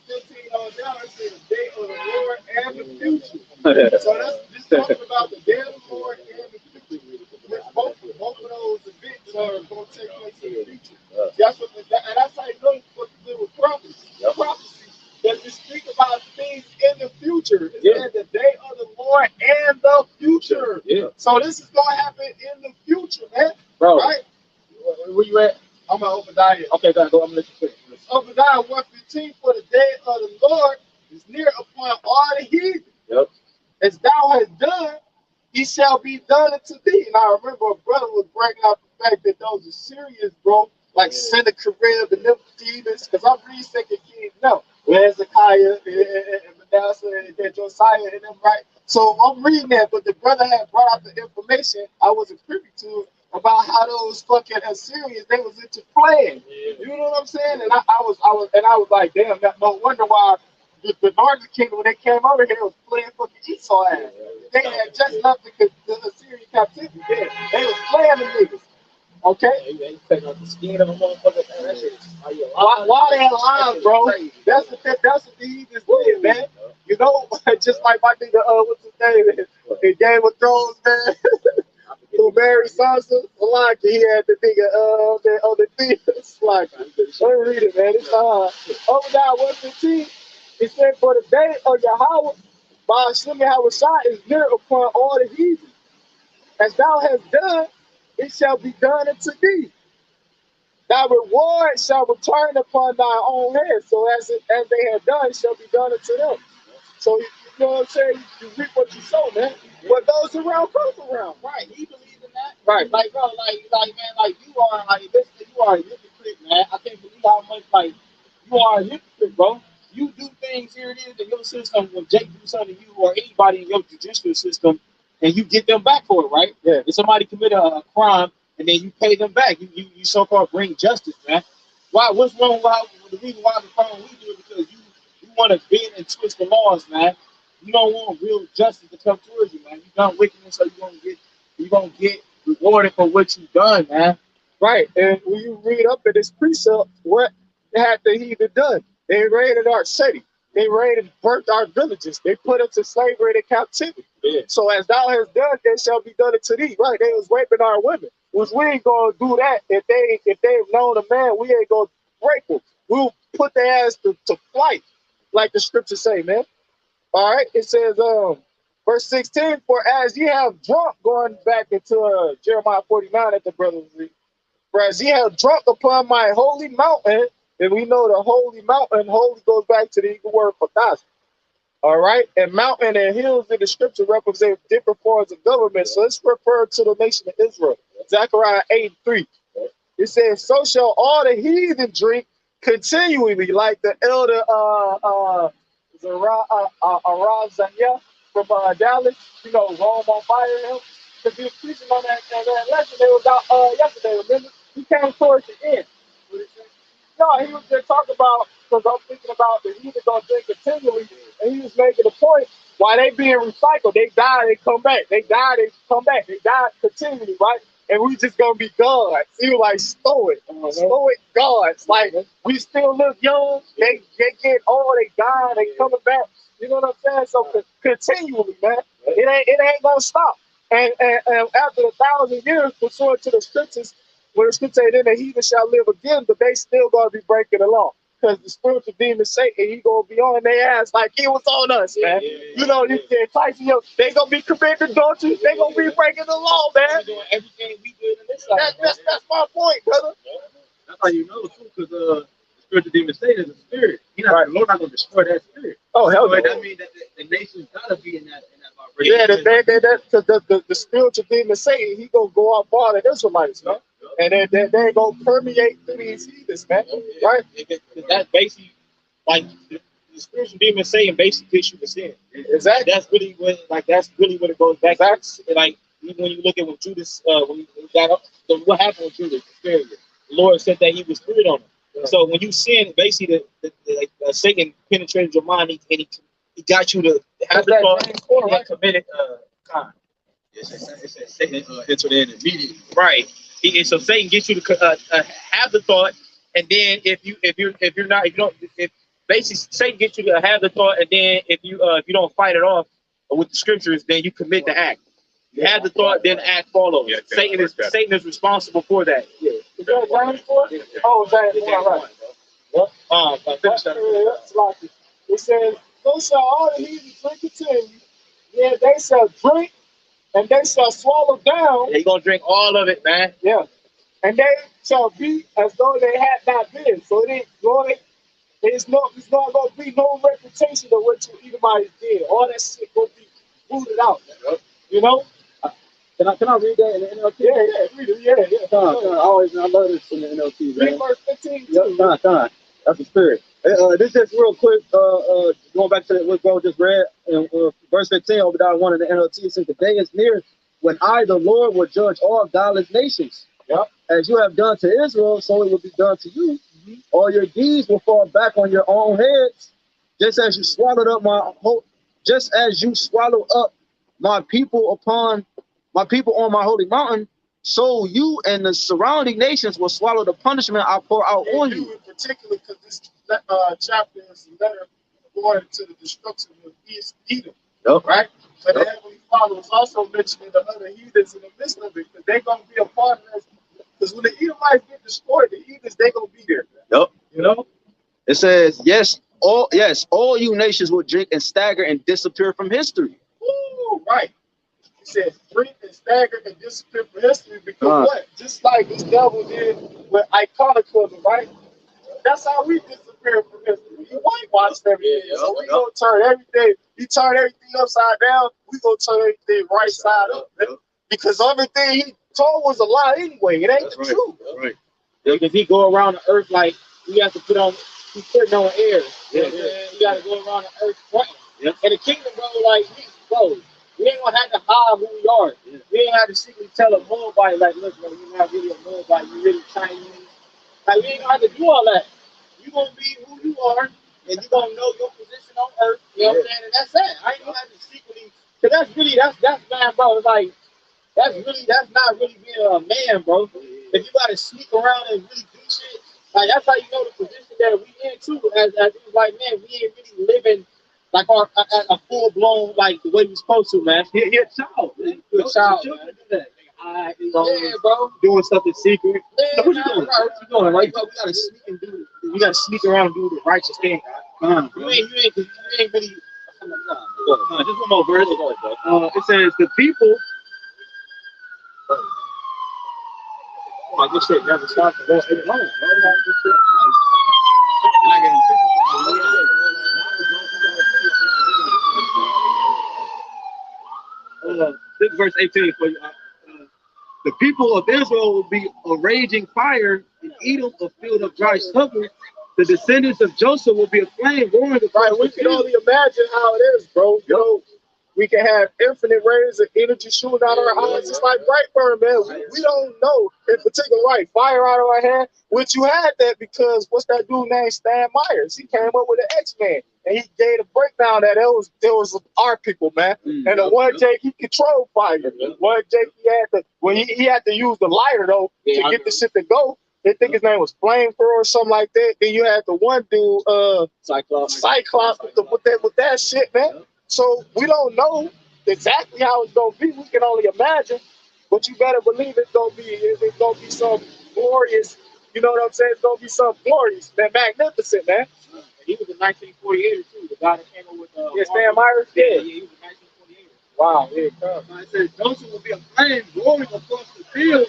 15 on down, it says the day of the Lord and the future. So that's just talking about the day of the Lord and the future. Which both of those events are going to take place in the future. That's what, and that's how you know what to do with prophecy. Prophecy that just speak about things in the future. It's the day of the Lord and the future. So this is going to happen in the future, man. Bro, right? Where you at? I'm at Obadiah. Okay, go. I'm gonna let you finish. Obadiah 1:15, for the day of the Lord is near upon all the heathen. Yep. As thou hast done, he shall be done unto thee. And I remember a brother was bringing out the fact that those Assyrians, bro, like Sennacherib and them demons, because I'm reading 2 Kings now. Where's Hezekiah and Manasseh and Josiah and them, right? So I'm reading that, but the brother had brought out the information I wasn't privy to about how those fucking Assyrians, they was into playing. You know what I'm saying? And I was like, damn, no wonder why the Northern Kingdom, when they came over here, was playing fucking Esau ass. They had just left the Assyrian captivity. Yeah. They was playing the niggas. Okay? They take out the skin of a motherfucker. Why they alive, bro? That's what the heathens did, man. You know, just like my nigga, what's his name? In Game of Thrones, man. Who married Sansa? Like he had the nigga on the thing. It's like, let me read it, man. It's Obadiah 1:15. It said, for the day of Yahawah, BAHASHAM YAHAWASHI is near upon all the heathen. As thou hast done, it shall be done unto thee. Thy reward shall return upon thy own head. So as they have done, it shall be done unto them. So you know what I'm saying? You reap what you sow, man. What goes around comes around. Right. He believes in that. Right. Like, bro, like, man, like you are, like, basically, you are a hypocrite, man. I can't believe how much, like, you are a hypocrite, bro. You do things, here it is, in your system, when Jake do something to you or anybody in your judicial system, and you get them back for it, right? Yeah. If somebody committed a crime, and then you pay them back, you so-called bring justice, man. Why? What's wrong with the reason why the problem we do it? Because you want to bend and twist the laws, man. You don't want real justice to come towards you, man. You done wickedness, so you're gonna get rewarded for what you done, man. Right. And when you read up in this precept, what had the heathen done? They raided our city. They raided, burnt our villages. They put us to slavery and captivity. Yeah. So as thou hast done, they shall be done unto thee. Right. They was raping our women. Which we ain't gonna do that. If they've known a man, we ain't gonna break them. We'll put their ass to flight, like the scriptures say, man. All right. It says, verse 16, for as ye have drunk, going back into Jeremiah 49 at the brothers read, for as ye have drunk upon my holy mountain, and we know the holy mountain, holy goes back to the Hebrew word HAQADASH. All right. And mountain and hills in the scripture represent different forms of government. So let's refer to the nation of Israel. Zechariah 8:3. It says, so shall all the heathen drink continually, like the elder Arazania from Dallas, you know, Rome on fire him. Because he was preaching on that lesson. They was out yesterday, remember? He came towards the end. No, he was just talking about, because I'm thinking about the heathen gonna drink continually, and he was making a point why they being recycled. They die, they come back. They die, they come back. They die continually, right? And we just gonna be gods. He was like stoic gods. Like we still look young. They get old. They die. They coming back. You know what I'm saying? So continually, man. It ain't gonna stop. And after 1,000 years, pursuant to the scriptures, when the scripture say, then the heathen shall live again, but they still gonna be breaking the law. because the spiritual demon Satan, he gonna be on their ass like he was on us, man. You know, you get Tyson, they gonna be committing adultery, they gonna be breaking the law, man. Doing everything we do in this life. That's my point, brother. That's how you know too, because the spiritual demon Satan is a spirit. The Lord not gonna destroy that spirit. Oh hell So no. that means that the nation's gotta be in that vibration. Yeah, the spiritual demon Satan, he gonna go out far the Israelites, man. And they gonna permeate through these heathens, man. Right? That's basically like the spiritual demon saying basically puts you to sin. Exactly. That's really what it goes back to. Like even when you look at when Judas when he got up, what happened with Judas, the failure. The Lord said that he was spirit on him. Yeah. So when you sin, basically Satan penetrated your mind and he got you to have the thought and committed crime. It says Satan entered in immediately. Right. So Satan gets you to have the thought, and then if basically Satan gets you to have the thought, and then if you don't fight it off with the scriptures, then you commit the act. You have the thought, then the act follows. Yeah, Satan is responsible for that. Yeah. Is that James 4? Oh, James 4, right. It says, so shall all the heathen drink continue. Yeah, they shall drink and they shall swallow down. They're gonna drink all of it, man. Yeah. And they shall be as though they had not been. So it's not gonna be no reputation of what you Edomites did. All that shit gonna be rooted out. You know? Can I read that in the NLT? Yeah, read it. Yeah. I love this in the NLT, man. Read verse 15 too. Yep, that's the spirit. This is real quick. Going back to what bro just read, verse 15 over there, one in the NLT, it says, "The day is near when I, the Lord, will judge all godless nations. Yep. As you have done to Israel, so it will be done to you. All your deeds will fall back on your own heads, just as you swallowed up my people on my holy mountain. So you and the surrounding nations will swallow the punishment I pour out on you." In particular, because this chapter is a letter going to the destruction of Edom. Yep. Right? But the Heavenly Father was also mentioning the other heathens in the midst of it, because they're going to be a part of this. Because when the Edomites get destroyed, the heathens, they're going to be there. Yep. You know? It says, all you nations will drink and stagger and disappear from history. Ooh, right. He said, drink and stagger and disappear from history, because what? Just like this devil did with iconoclasm, right? That's how we disappear from history. He whitewashed everything. So we gonna turn everything. He turned everything upside down. We gonna turn everything right side up. Because everything he told was a lie anyway. It ain't the truth. Right. Because he go around the earth like you have to putting on air. You gotta go around the earth fronting. Yeah. And the kingdom, we ain't gonna have to hide who we are. Yeah. We ain't have to secretly tell a Moabite like, look, bro, you're not really a Moabite, you really Chinese. Like, we ain't gonna have to do all that. You're gonna be who you are, and you're gonna know your position on earth. You know what I'm saying? And that's it. I ain't gonna have to secretly, because that's man, bro. It's like, that's not really being a man, bro. If you gotta sneak around and really do shit, like, that's how you know the position that we in too. As it's like, man, we ain't really living like a full blown like the way we supposed to, man. You're a child, man. You're a child, man. Do that. Yeah, bro. Doing stuff in secret. Yeah, What you doing? What you doing? Like, we gotta sneak and do. We gotta sneak around and do the righteous thing. You ain't really. Just one more verse. It says the people. This shit never stops. This is verse 18 for you. The people of Israel will be a raging fire, and Edom a field of dry stubble. The descendants of Joseph will be a flame roaring. Right, we can only imagine how it is, bro. You know, we can have infinite rays of energy shooting out our eyes, just like Brightburn, man. We don't know in particular, right? Fire out of our hand. Which you had that because what's that dude named Stan Myers? He came up with an X-Men, and he gave a breakdown that it was our people, man. And the one Jake, he controlled fire. One Jake, he had to use the lighter though to get the shit to go. I think his name was Flamethrower or something like that. Then you had the one dude, Cyclops with that shit, man. So we don't know exactly how it's gonna be. We can only imagine, but you better believe it's gonna be some glorious, You know what I'm saying? It's gonna be something glorious, man, magnificent, man. He was in 1948 too. The guy that came up with Stan Myers. Yeah, he was in 1948. Wow, yeah. It says Joseph will be a flame roaring across the field,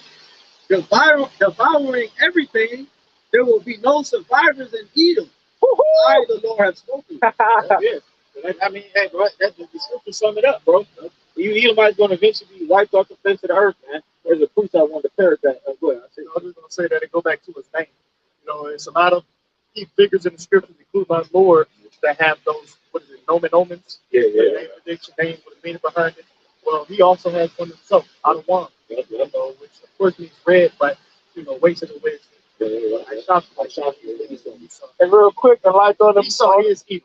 devouring everything. There will be no survivors in Edom. I, the Lord, have spoken. Yeah. I mean, hey, bro, that's the scripture sum it up, bro. Edomite's going to eventually be wiped off the face of the earth, man. There's a proof I wanted to paraphrase. Go ahead. I was just going to say that and go back to his name. You know, it's a lot of key figures in the scriptures, including our Lord, that have those, what is it, nomen omens? Yeah. Name prediction, name with a meaning behind it. Well, he also has one himself, HALALYAM, you know, which of course means red, but, you know, ways in the way. And real quick, and like on the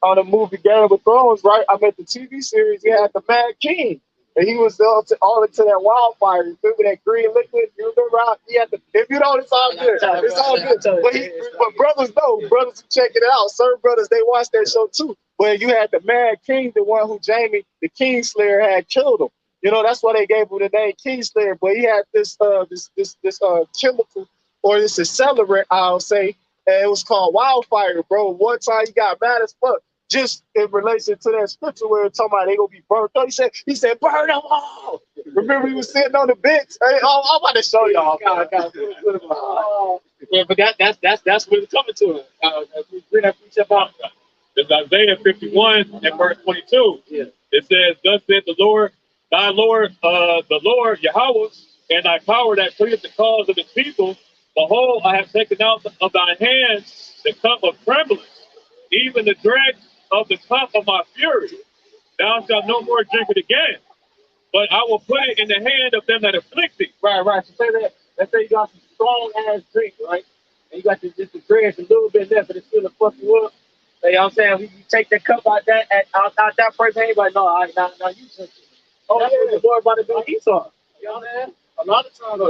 on the movie Game of Thrones, right? I met the TV series. He had the Mad King, and he was all into that wildfire. You remember that green liquid? You remember how he had the? If you don't, it's all good. It's all good. But brothers know, brothers who check it out. Certain brothers they watch that show too. But you had the Mad King, the one who Jamie, the Kingslayer, had killed him. You know, that's why they gave him the name Kingslayer. But he had this chemical or this accelerant, I'll say, and it was called wildfire, bro. One time he got mad as fuck, just in relation to that scripture where it's talking about they gonna be burnt up. He said, burn them all. Remember he was sitting on the bench. Hey, I'm about to show y'all. Yeah, but that's what it's coming to. Bring that preach about. It's Isaiah 51 and verse 22. Yeah. It says, thus saith the Lord, thy Lord, the Lord, Yahawah, and thy power that pleadeth the cause of his people. Behold, I have taken out of thy hands the cup of trembling, even the dregs of the cup of my fury. Thou shalt no more drink it again, but I will put it in the hand of them that afflict thee. Right. So say that. Let's say you got some strong ass drink, right? And you got just the dregs a little bit left, but it's still a fuck you up. So, you know what I'm saying? You take that cup out that person, ain't like, no, you drink it. Oh, that's what the Lord about to do Esau. You know what I'm saying? A lot of times,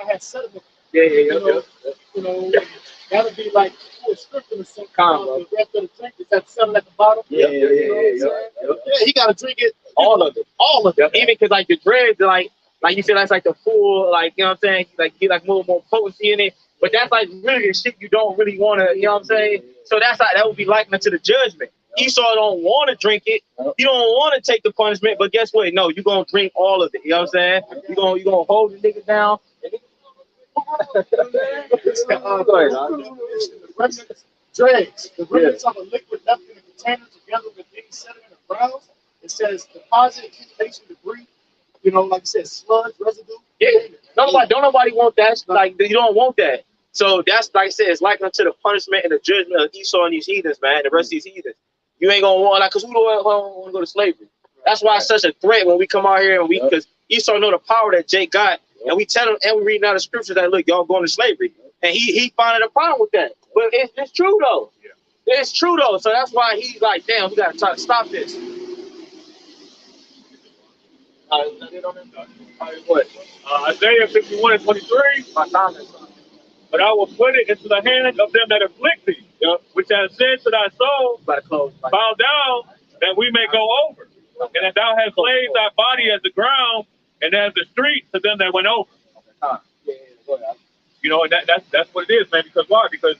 I had sediment. Yeah. You know, that'll be like a script in the same kind. The rest of the drink is at 7 at the bottom. Yeah. He got to drink it. All of it. Yep. Even because like the dreads, like you said, that's like the full, like, you know what I'm saying? Like get like more potency in it. But that's like really the shit you don't really want to, you know what I'm saying? So that's how that would be likened to the judgment. Esau don't want to drink it. You don't want to take the punishment, but guess what? No, you're going to drink all of it. You know what I'm saying? You're going to hold the nigga down. Dregs. The remnants of a liquid left in a container together with any sediment or browse. It says deposit, accumulation, debris. You know, like I said, sludge, residue. Yeah. Don't nobody want that. Like, you don't want that. So that's, like I said, it's likened to the punishment and the judgment of Esau and these heathens, man. The rest of these heathens. You ain't gonna want, like, cause who don't want to go to slavery? That's why it's such a threat when we come out here and because Esau know the power that Jake got, and we tell him and we reading out the scriptures that look, y'all going to slavery, and he finding a problem with that. But it's true though. Yeah. It's true though. So that's why he's like, damn, we gotta try to stop this. What? Isaiah 51 and 23. My comments. But I will put it into the hand of them that afflict thee, which has said to thy soul, bow down, that we may go over. And that thou hast laid thy body as the ground, and as the street to them that went over. You know, and that's what it is, man. Because why? Because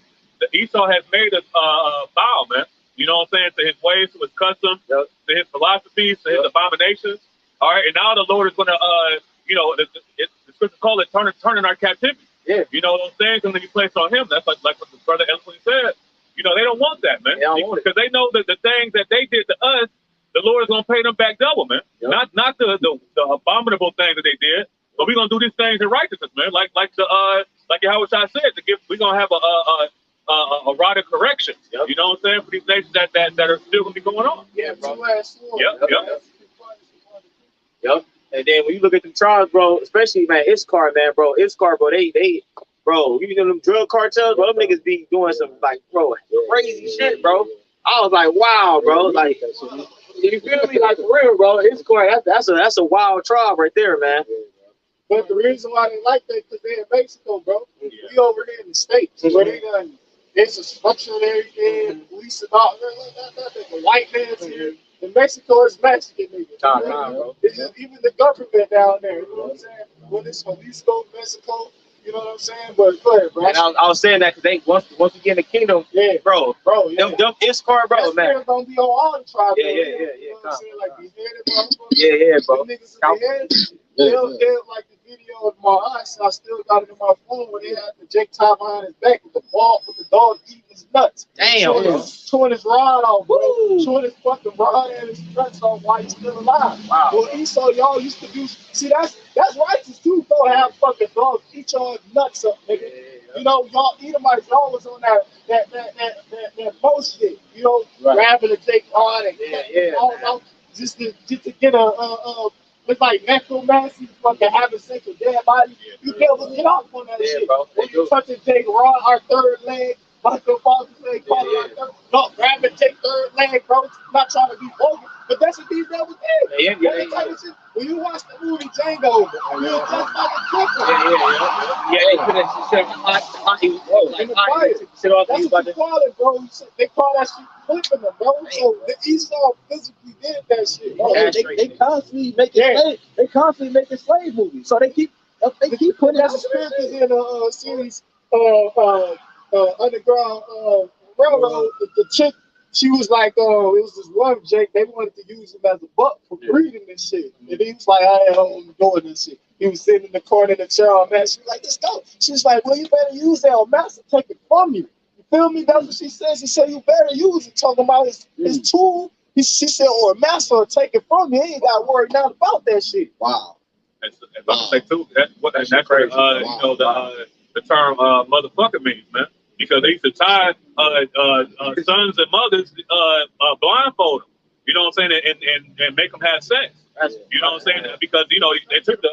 Esau has made us bow, man. You know what I'm saying? To his ways, to his customs, to his philosophies, to his abominations. All right, and now the Lord is going to, you know, the scripture call it turning our captivity. Yeah. You know those things going to be placed on him. That's like what the brother eloquently said. You know, they don't want that, man. Because they know that the things that they did to us, the Lord is going to pay them back double, man. Yep. Not the abominable things that they did, but we're going to do these things in righteousness, man. Like Yahawashi said, we're going to have a rod of correction. Yep. You know what I'm saying? For these nations that are still going to be going on. Yeah, bro. Yep. And then when you look at the trials, bro, especially, man, Iskar, bro, they, bro, you know them drug cartels, bro, them niggas be doing some, like, bro, crazy shit, bro. I was like, wow, bro, like, you feel me? Like, for real, bro, Iskar, that's a wild trial right there, man. But the reason why they like that, because they're in Mexico, bro. We over here in the States, where they done, there's a structure and everything, police and all, the white man's here. In Mexico, it's Mexican niggas. Bro. It's just, even the government down there, you know what I'm saying? When it's Jalisco, Mexico, You know what I'm saying? But go ahead, bro. And I was saying that because they once we get in the kingdom, Yeah, bro, yeah. them Iskar, bro, That man. spirit gonna be on all the tribes. Yeah. You know what I'm saying? Like beheaded motherfuckers. Yeah, bro. Them niggas are beheaded. They'll like the video of my eyes. I still got it in my phone where they had the Jake tie behind his back with the ball with the dog eating his nuts. Damn, chewing his rod off, bro. Chewing his fucking rod and his nuts off while he's still alive. Wow. Well, Esau, y'all used to do. See, that's righteous too. Go have fucking dogs eat y'all nuts up, nigga. You know, y'all Edomites, y'all was on that most shit. You know, grabbing the Jake rod and all just to get a it's like necromancy, fucking having sex with dead body. You never get off on that shit. Bro, when you touch a Jake rod, our third leg, like the father said, no, grab and take third leg, bro. Not trying to be vulgar, but that's what these devils did. When you watch the movie Django, you're just like a cripple. They put that shit in the fire. That's what you call it, bro. They call that shit flipping them, bro. So the Esau physically did that shit. Bro. They constantly making slave movies. So they keep putting that script in a series Underground Railroad. The chick, she was like, it was this one Jake, they wanted to use him as a buck for breeding this shit. And he was like, I ain't doing this shit. He was sitting in the corner in the chair on that. She was like, let's go. She was like, well, you better use that or master take it from you. You feel me? That's what she says. She said, you better use it. Talking about his tool. She said, or master will take it from you. He ain't got to worry now about that shit. Wow. And I say too, that's crazy. You know, the term motherfucker means, man. Because they used to tie sons and mothers blindfold them. You know what I'm saying? And make them have sex. You know what I'm saying? Because, you know, they took the...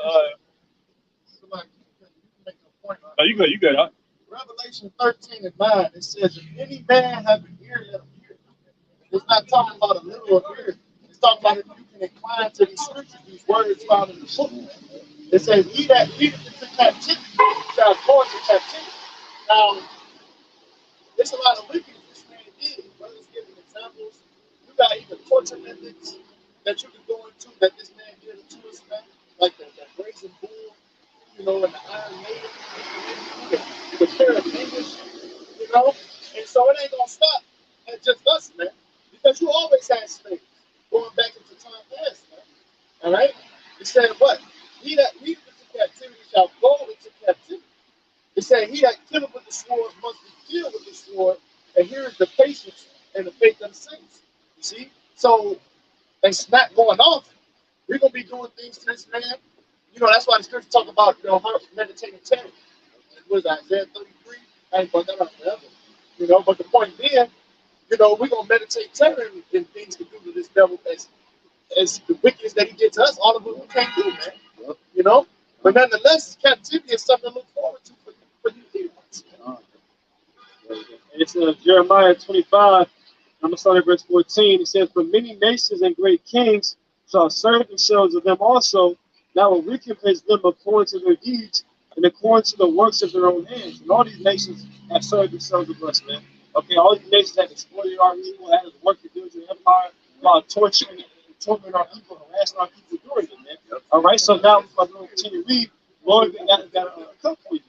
you good, huh? Revelation 13:9, it says, if any man have an ear, let him hear. It's not talking about a literal ear. It's talking about if you can incline to these scriptures, these words found in the book. It says, he that leadeth into captivity shall go into captivity. Now, there's a lot of wickedness this man did. Brothers giving examples. You got even torture methods that you can go into that this man did to us, man. Like that brazen bull, you know, and the iron maiden, the pair of fingers, you know. And so it ain't gonna stop at just us, man. Because you always had slaves going back into time past, man. All right? It said what? He that leadeth into captivity shall go into captivity. It said, he that killeth with the sword must be killed with the sword, and here is the patience and the faith of the saints. You see? So, it's not going off. We're going to be doing things to this man. You know, that's why the scripture talk about, you know, meditating terror. What is that, Isaiah 33? I ain't brought that up forever. You know, but the point being, you know, we're going to meditate terror in things to do to this devil as the wickedness that he did to us, all of it we can't do, man. You know? But nonetheless, captivity is something to look forward to for you. It's Jeremiah 25. I'm going to start at verse 14. It says, for many nations and great kings shall serve themselves of them also. That will recompense them according to their deeds and according to the works of their own hands. And all these nations have served themselves of us, man. Okay, all these nations have exploited our people, had worked against the empire, while torturing and torturing our people, harassing our people during it, man. All right, so now we're going to continue to read. Lord, got a cup for you.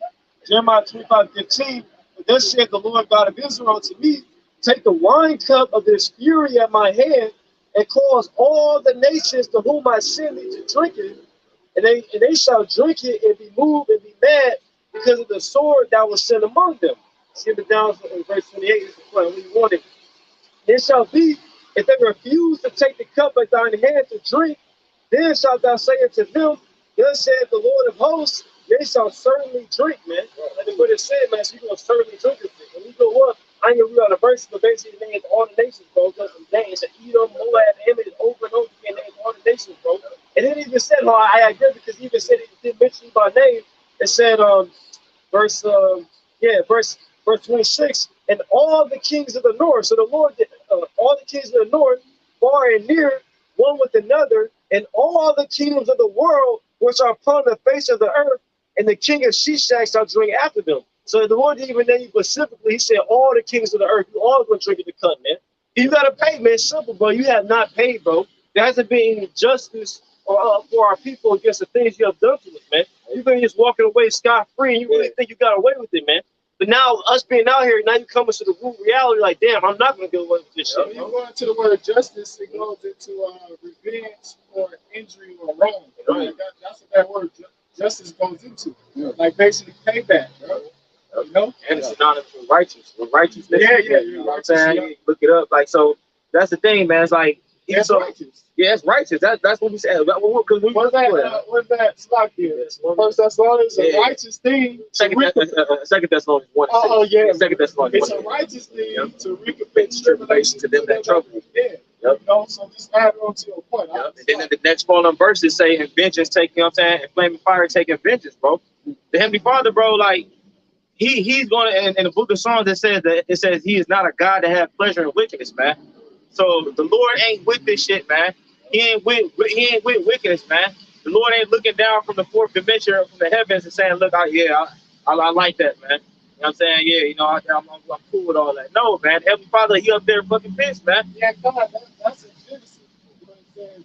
Jeremiah 25:15. But thus said the Lord God of Israel to me, take the wine cup of this fury at my hand and cause all the nations to whom I send thee to drink it, and they shall drink it and be moved and be mad because of the sword that was sent among them. Skip it down in verse 28. This is what we wanted. It shall be, if they refuse to take the cup at thine hand to drink, then shalt thou say unto them, thus saith the Lord of hosts, they shall certainly drink, man. And what it said, man, so you're going to certainly drink this thing. When you go up, I ain't going to read all the verses, but basically it names all the nations, bro. Because the names are Edom, Moab, Ammon, over and over again, names all the nations, bro. And it even said, I agree, because it even said it didn't mention by name. It said, verse 26, and all the kings of the north. So the Lord, all the kings of the north, far and near, one with another, and all the kingdoms of the world which are upon the face of the earth, and the king of Shishak shall drink after them. So the Lord didn't even name you specifically. He said all the kings of the earth, you all going to drink at the cup, man. You got to pay, man. Simple, bro. You have not paid, bro. There hasn't been any justice for our people against the things you have done to us, man. You've been just walking away scot-free, and you really think you got away with it, man. But now, us being out here, now you coming to the root reality, like, damn, I'm not going to get away with this shit. When you go into the word justice, it goes into revenge or injury or wrong. Right? That's what that word justice goes into. Like, basically payback, bro. You know? And it's synonymous with righteous. With righteousness. Yeah, you know what I'm saying? Yeah. Look it up. Like, so, that's the thing, man. It's like, it's righteous. Yeah, it's righteous. That's what we said. What's that? Slack here. First Thessalonians is a righteous thing. Second Thessalonians 1. Oh, yeah. Second Thessalonians 1. It's a righteous thing to recompense tribulation to them that trouble you. Yeah. Yep. You know, so just add on to your point. Yep. And then the next following verses say, and vengeance taking, you know what I'm saying, and flaming fire taking vengeance, bro. The Heavenly Father, bro, like, he's going to, in the book of Psalms, it says he is not a God to have pleasure in wickedness, man. So the Lord ain't with this shit, man. He ain't with wickedness, man. The Lord ain't looking down from the fourth dimension from the heavens and saying, look, I like that, man. You know what I'm saying? Yeah, you know, I'm cool with all that. No, man. Heavenly Father, he up there fucking pissed, man. Yeah, God, that's a Genesis. What it says,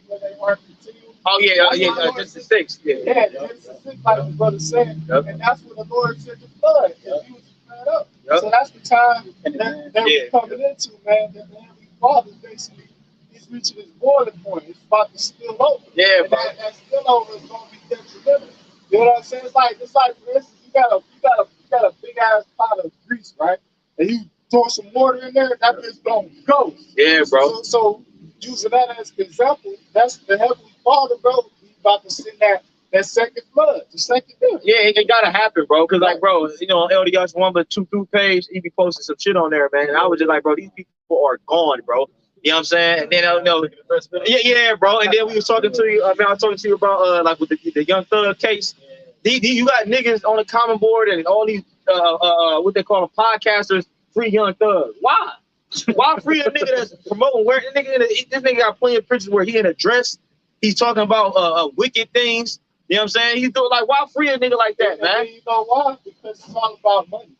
when they are continuing. Oh, yeah, Genesis 6. Yeah, Genesis 6, like the brother said. Yep. And that's when the Lord said the flood. Yep. He was fed up. Yep. So that's the time that we're coming into, man. That the Heavenly Father basically, he's reaching his boiling point. It's about to spill over. Yeah, and that spillover is going to be detrimental. You know what I'm saying? It's like for instance, you got a big ass pot of grease, right? And you throw some water in there, that bitch gonna go. Yeah, bro. So using that as an example, that's the Heavenly Father, bro. He's about to send that second flood, the second death. Yeah, it gotta happen, bro. Cause like, bro, you know, on LDS 1 but 2 page, he be posting some shit on there, man. And I was just like, bro, these people are gone, bro. You know what I'm saying? And then I don't know. Yeah, bro. And then we was talking to you. I was talking to you about like with the Young Thug case. You got niggas on the common board and all these what they call them podcasters, free Young Thug. Why? Why free a nigga that's promoting where this nigga got plenty of pictures where he in a dress. He's talking about wicked things. You know what I'm saying? He's doing like, why free a nigga like that, man? You know why? Because it's all about money.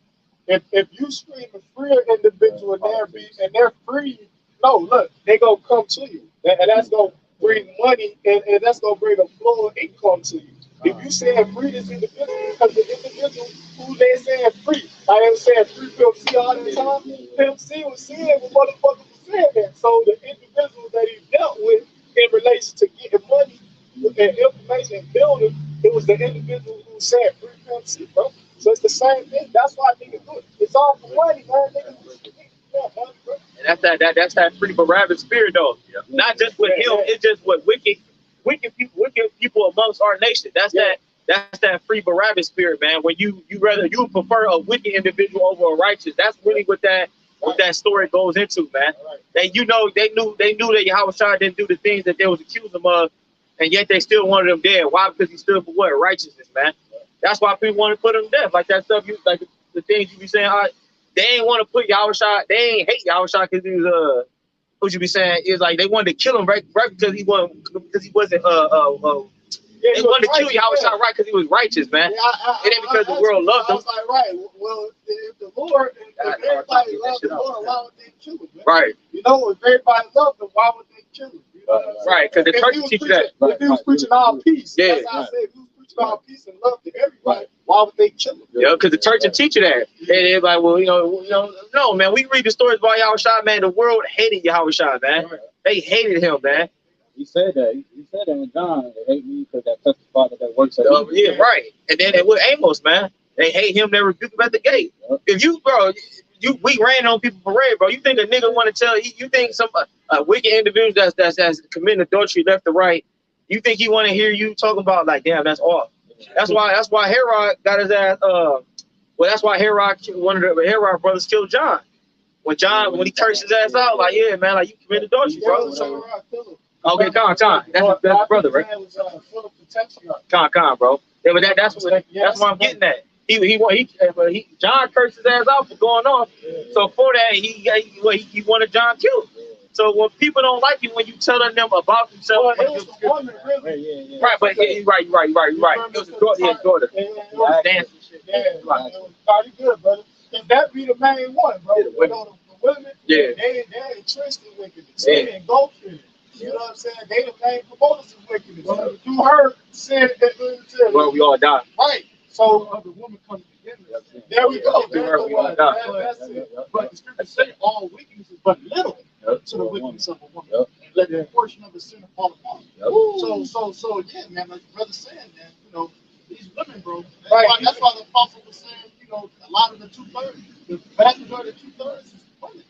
If you scream a free individual and they're free. No, look, they gonna come to you, and that's gonna bring money, and that's gonna bring a flow of income to you. If you say free this individual, because the individual who they saying free, I am saying free Pimp C all the time. Pimp C was saying what motherfuckers was saying that. So the individuals that he dealt with in relation to getting money and information and building, it was the individual who said free Pimp C, bro. So it's the same thing. That's why niggas do it. It's all for money, man. Niggas and that's that free Barabbas spirit, though. Yeah. Not just with him, it's just with wicked people amongst our nation. That's that free Barabbas spirit, man. When you prefer a wicked individual over a righteous. That's really what that story goes into, man. And you know, they knew that Yahawashi didn't do the things that they was accusing him of, and yet they still wanted him dead. Why? Because he stood for what? Righteousness, man. That's why people want to put him to death. Like that stuff, like the things you be saying. They ain't want to put Yahawashi. They ain't hate Yahawashi because he was what you be saying is like they wanted to kill him right because he wasn't they wanted to kill Yahawashi right because he was righteous, man. It ain't because the world loved him. I was like, right. Well, if the Lord, if everybody loved the Lord, why would they kill him? Man? Right. You know, if everybody loved him, why would they kill him? You know right, because the church teach you that. If he was preaching all peace, that's how I said, if he was preaching all peace and love to everybody, why would they kill him? Yeah, because the church will teach you that. And they're like, well, you know, no, man. We read the stories about Yahawashi, man. The world hated Yahawashi, man. Right. They hated him, man. He said that. He said that in John. They hate me because that testified that works. Yeah, right. And then with Amos, man, they hate him. They rebuke him at the gate. Yep. If you, bro, we ran on people parade, bro. You think a nigga want to tell you think some wicked individual that's committing adultery left or right? You think he want to hear you talking about like, damn, that's off. That's why Herod got his ass. That's why one of the Herod brothers killed John. When he cursed his ass out, like, yeah, man, like you committed adultery, bro. Okay, Con. That's his brother, right? Con, bro. Yeah, but that's what I'm getting at. John cursed his ass out for going off. So for that, he wanted John killed. So when people don't like you, when you telling them about themselves, right? But right. It was his daughter. Dancing shit. Yeah, it was pretty good, brother. And that be the main one, bro. The women, they interested in wickedness. They didn't go for it. You know what I'm saying? They the main promoters of wickedness. So you heard saying that. Well, we all die. Right. So the woman comes together. There we go. That's the one. That's it. But the scripture say all wickedness is but little to the wickedness of a woman. And let the portion of the sinner fall upon. So yeah, man, like the brother saying, man, you know, these women, bro. Right. That's why the apostle was saying, you know, a lot of the 2/3, the vast majority of 2/3 is women.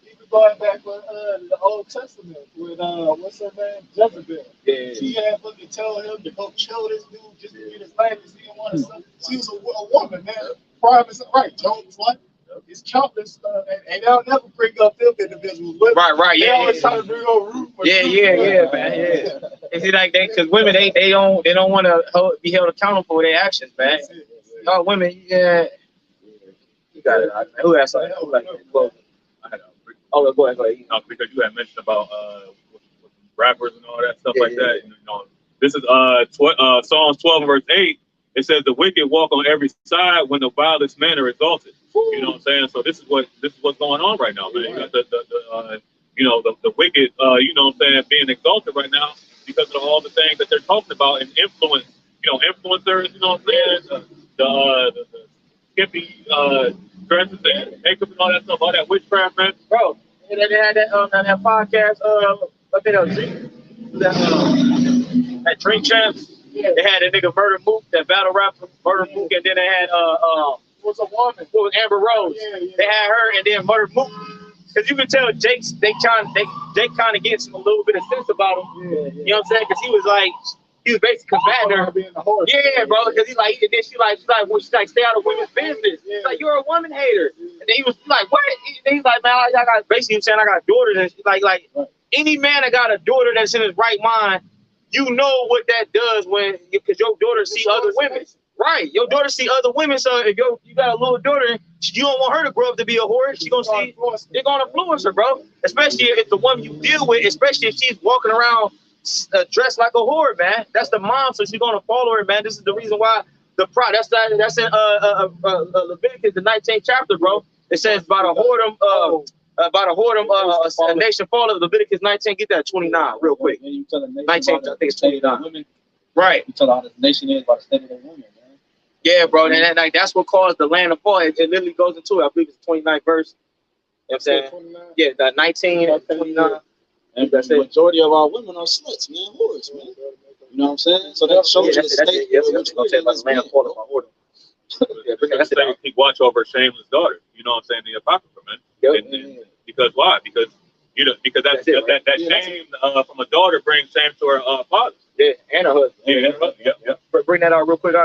Even going back with the Old Testament with what's her name? Jezebel. Yeah. She had fucking tell him to go kill this dude just to get his land because he didn't want his son. She was a woman, man. Promise, right? Job was like, it's countless, and they'll never bring up them individuals. Right, they yeah. always try to bring up root. Yeah, man, yeah. Is it like because women they don't want to be held accountable for their actions, man. Y'all women, yeah. You got it. Who has something? Well, oh, go ahead. You know, because you had mentioned about with rappers and all that stuff like that. You know, this is Psalms 12 verse 8. It says the wicked walk on every side when the vilest men are exalted. You know what I'm saying? So this is what's going on right now, man. You got the wicked, you know what I'm saying, being exalted right now because of all the things that they're talking about and influence, you know, influencers, you know what I'm saying, the skimpy dresses and makeup and all that stuff, all that witchcraft, man. Bro, and they had that podcast up in that Drink Champs. Yeah. They had a nigga Murder Mook, that battle rapper Murder Mook, and then they had was a woman. Who was Amber Rose. They had her and then Murder Mook. Because you can tell Jake kind of gets a little bit of sense about him. You know what I'm saying? Because he was basically combating her. Yeah, bro. Because he's like, and then she's like, stay out of women's business. He's like, you're a woman hater. And then he was like, what? And he's like, man, I got basically saying I got a daughter that's like any man that got a daughter that's in his right mind, you know what that does because your daughter see other women. Right, your daughter see other women, so if you got a little daughter, you don't want her to grow up to be a whore. She gonna see, they're gonna influence her, bro. Especially if the woman you deal with, especially if she's walking around dressed like a whore, man. That's the mom, so she's gonna follow her, man. This is the reason why that's in Leviticus, the 19th chapter, bro. It says by the whoredom, a nation falleth. Leviticus 19, get that 29 real quick. 19, I think it's 29. Right. You tell how the nation is by the state of the woman, man. Yeah, bro, and like that's what caused the land to fall. It literally goes into it. I believe it's the 29th verse. You know what I'm saying? 29? Yeah, the 19 and 29. And the majority of our women are sluts, man, whores, man. You know what I'm saying? So that shows you the state. That's what I'm saying about the land falling by order. Keep watch over shameless daughter. You know what I'm saying? The apocrypha, man. And because why? Because that shame from a daughter brings shame to her father. Yeah, and her husband. Yeah, and her husband. Yeah. Bring that out real quick.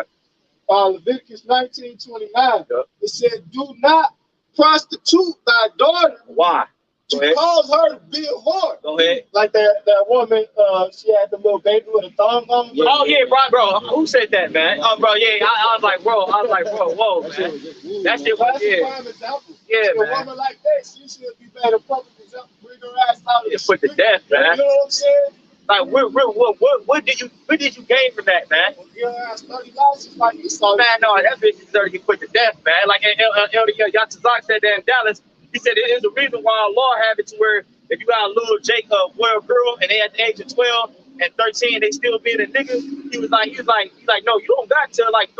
Leviticus 19:29. It said, "Do not prostitute thy daughter." Why? To cause her to be a whore. Go ahead. Like that woman, she had the little baby with a thumb on. Bro. Who said that, man? Oh, bro, yeah. I was like, bro, whoa, man. That shit was, prime example. Yeah, man. A woman like that, she should be better public example. Bring her ass out of the put to death, man. You know what I'm saying? Like, what did you gain from that, man? Your ass 30 lashes like you saw. Man, no, that bitch deserves to get put to death, man. Like Elder Yatazak said that in Dallas. He said it is the reason why our law have it to where if you got a little boy or girl and they at the age of 12 and 13 they still being a nigga, he was like, no, you don't got till like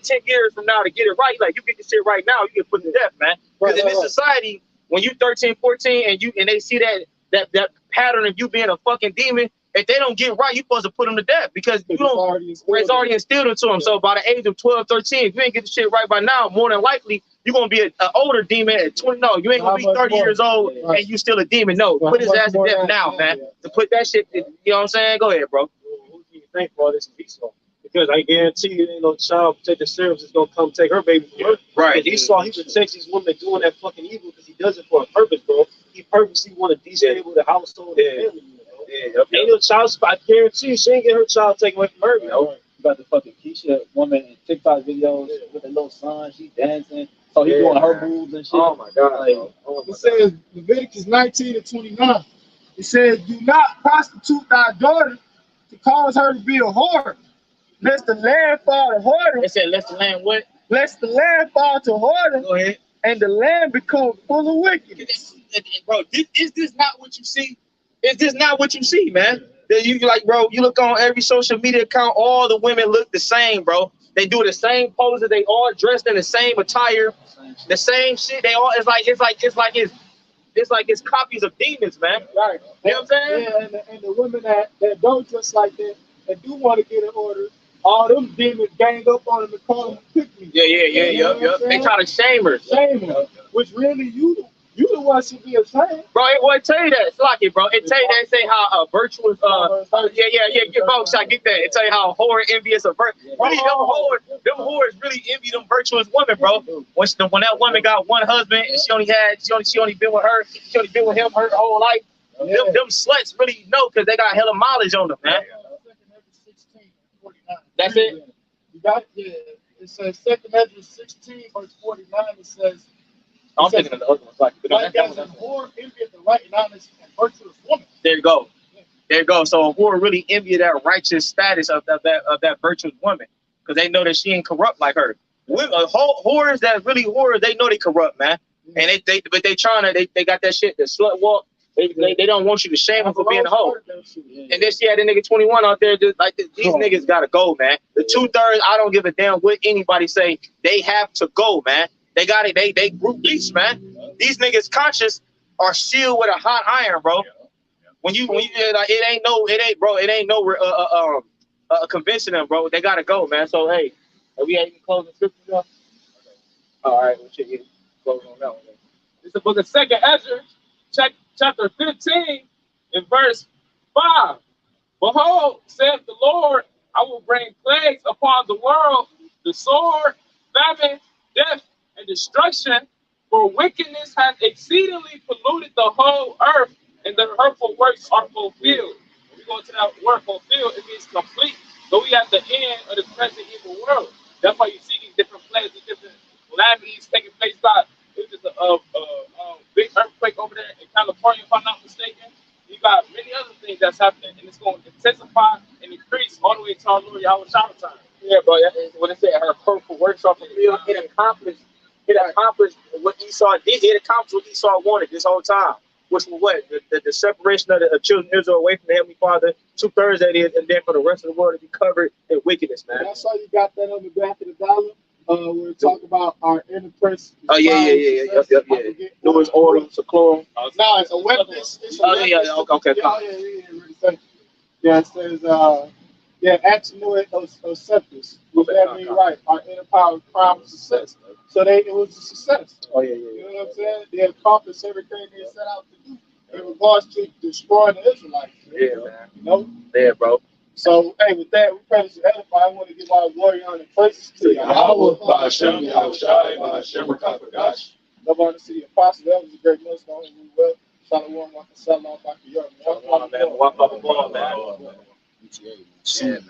10 years from now to get it right. Like you get this shit right now, you get put to death, man. Because in this society, when you 13, 14 and they see that pattern of you being a fucking demon, if they don't get right, you're supposed to put them to death because it's already instilled into them. So by the age of 12, 13, if you ain't get the shit right by now, more than likely, you're going to be an older demon at 20. No, you ain't going to be 30 years old and you still a demon. No, put his ass to death now, man. To put that shit, you know what I'm saying? Go ahead, bro. Who do you think for all this Esau? Because I guarantee you ain't no child protective service is going to come take her baby from her. Right. And Esau, he protects these women doing that fucking evil because he does it for a purpose, bro. He purposely want to destabilize the household and family. Ain't no child, I guarantee you, she ain't get her child taken away from her. You know? You got the fucking Keisha woman in TikTok videos with a little son, she dancing. So he doing her moves and shit. Oh my God. It says Leviticus 19:29. It says, "Do not prostitute thy daughter to cause her to be a whore, lest the land fall to whoredom." It said, "Lest the land what?" Lest the land fall to whoredom. Go ahead. And the land become full of wickedness. Bro, is this not what you see? It's just not what you see, man. That you like, bro. You look on every social media account, all the women look the same, bro. They do the same poses. They all dressed in the same attire, the same shit. They all it's like it's copies of demons, man. Right. You know what I'm saying? Yeah, and the women that don't dress like that and do want to get an order, all them demons gang up on them and call them pick me. Yeah. They try to shame her. Shame them. Which really you the one should be ashamed. Bro, it tell you that. It's like it, bro. It tell you that. Say how virtuous. Get folks. I get that. It tell you how whore envious of virtue. Really, them whores really envy them virtuous women, bro. When that woman got one husband and she only been with her, she only been with him her whole life. Them sluts really know because they got hella mileage on them, man. That's it. You got it? Yeah. It says 2 Ezra 16 verse 49. It says. I'm thinking of the other ones. Like as a whore envieth the right and honest and virtuous woman. There you go. There you go. So a whore really envy that righteous status of that virtuous woman because they know that she ain't corrupt like her. Whores that really whores, they know they corrupt, man. And they got that shit, the slut walk. They don't want you to shame them for being a hoe. And then she had a nigga 21 out there just like this. These niggas gotta go, man. The 2/3, I don't give a damn what anybody say. They have to go, man. They got it. They group lease, man. These niggas conscious are sealed with a hot iron, bro. When you like, it ain't no convincing them, bro. They gotta go, man. So hey, we ain't even closing scripture, y'all. All right, we should get closing on that one. It's the book of 2 Ezra, chapter 15, in verse 5. Behold, saith the Lord, I will bring plagues upon the world, the sword, famine, death, and destruction, for wickedness hath exceedingly polluted the whole earth, and the hurtful works are fulfilled. When we go to that word fulfilled, it means complete. So we at the end of the present evil world. That's why you see these different plagues, these different calamities taking place. It was just a big earthquake over there in California, if I'm not mistaken. You got many other things that's happening, and it's going to intensify and increase all the way to our Lord YAHWAH time. Yeah, bro. When it said her hurtful works are fulfilled, it accomplished what Esau did. It accomplished what Esau wanted this whole time, which was what? The separation of the children of Israel away from the Heavenly Father, 2/3 that is, and then for the rest of the world to be covered in wickedness, man. That's why you got that on the back of the dollar. We talk about our interpress. Oh, yeah. Noah's order, Seclorum. No, it's a weapon. Okay. Yeah, it says, Antinua Oceptus. That means right. Our inner power, crime, success. So it was a success. Oh, yeah. You know what I'm saying? They accomplished everything they set out to do in regards to destroying the Israelites. Yeah, man. You know? Yeah, bro. So, hey, with that, we pray to edify. I want to give our glory on the praises to YAHAWAH, BAHASHAM, YAHWASHI, BAHASHAM, HAQADASH. Love on to the apostle. That was a great millstone. We will. Shalom, Shalom, Shalom, man. Walk up the ball, man. Yeah, man.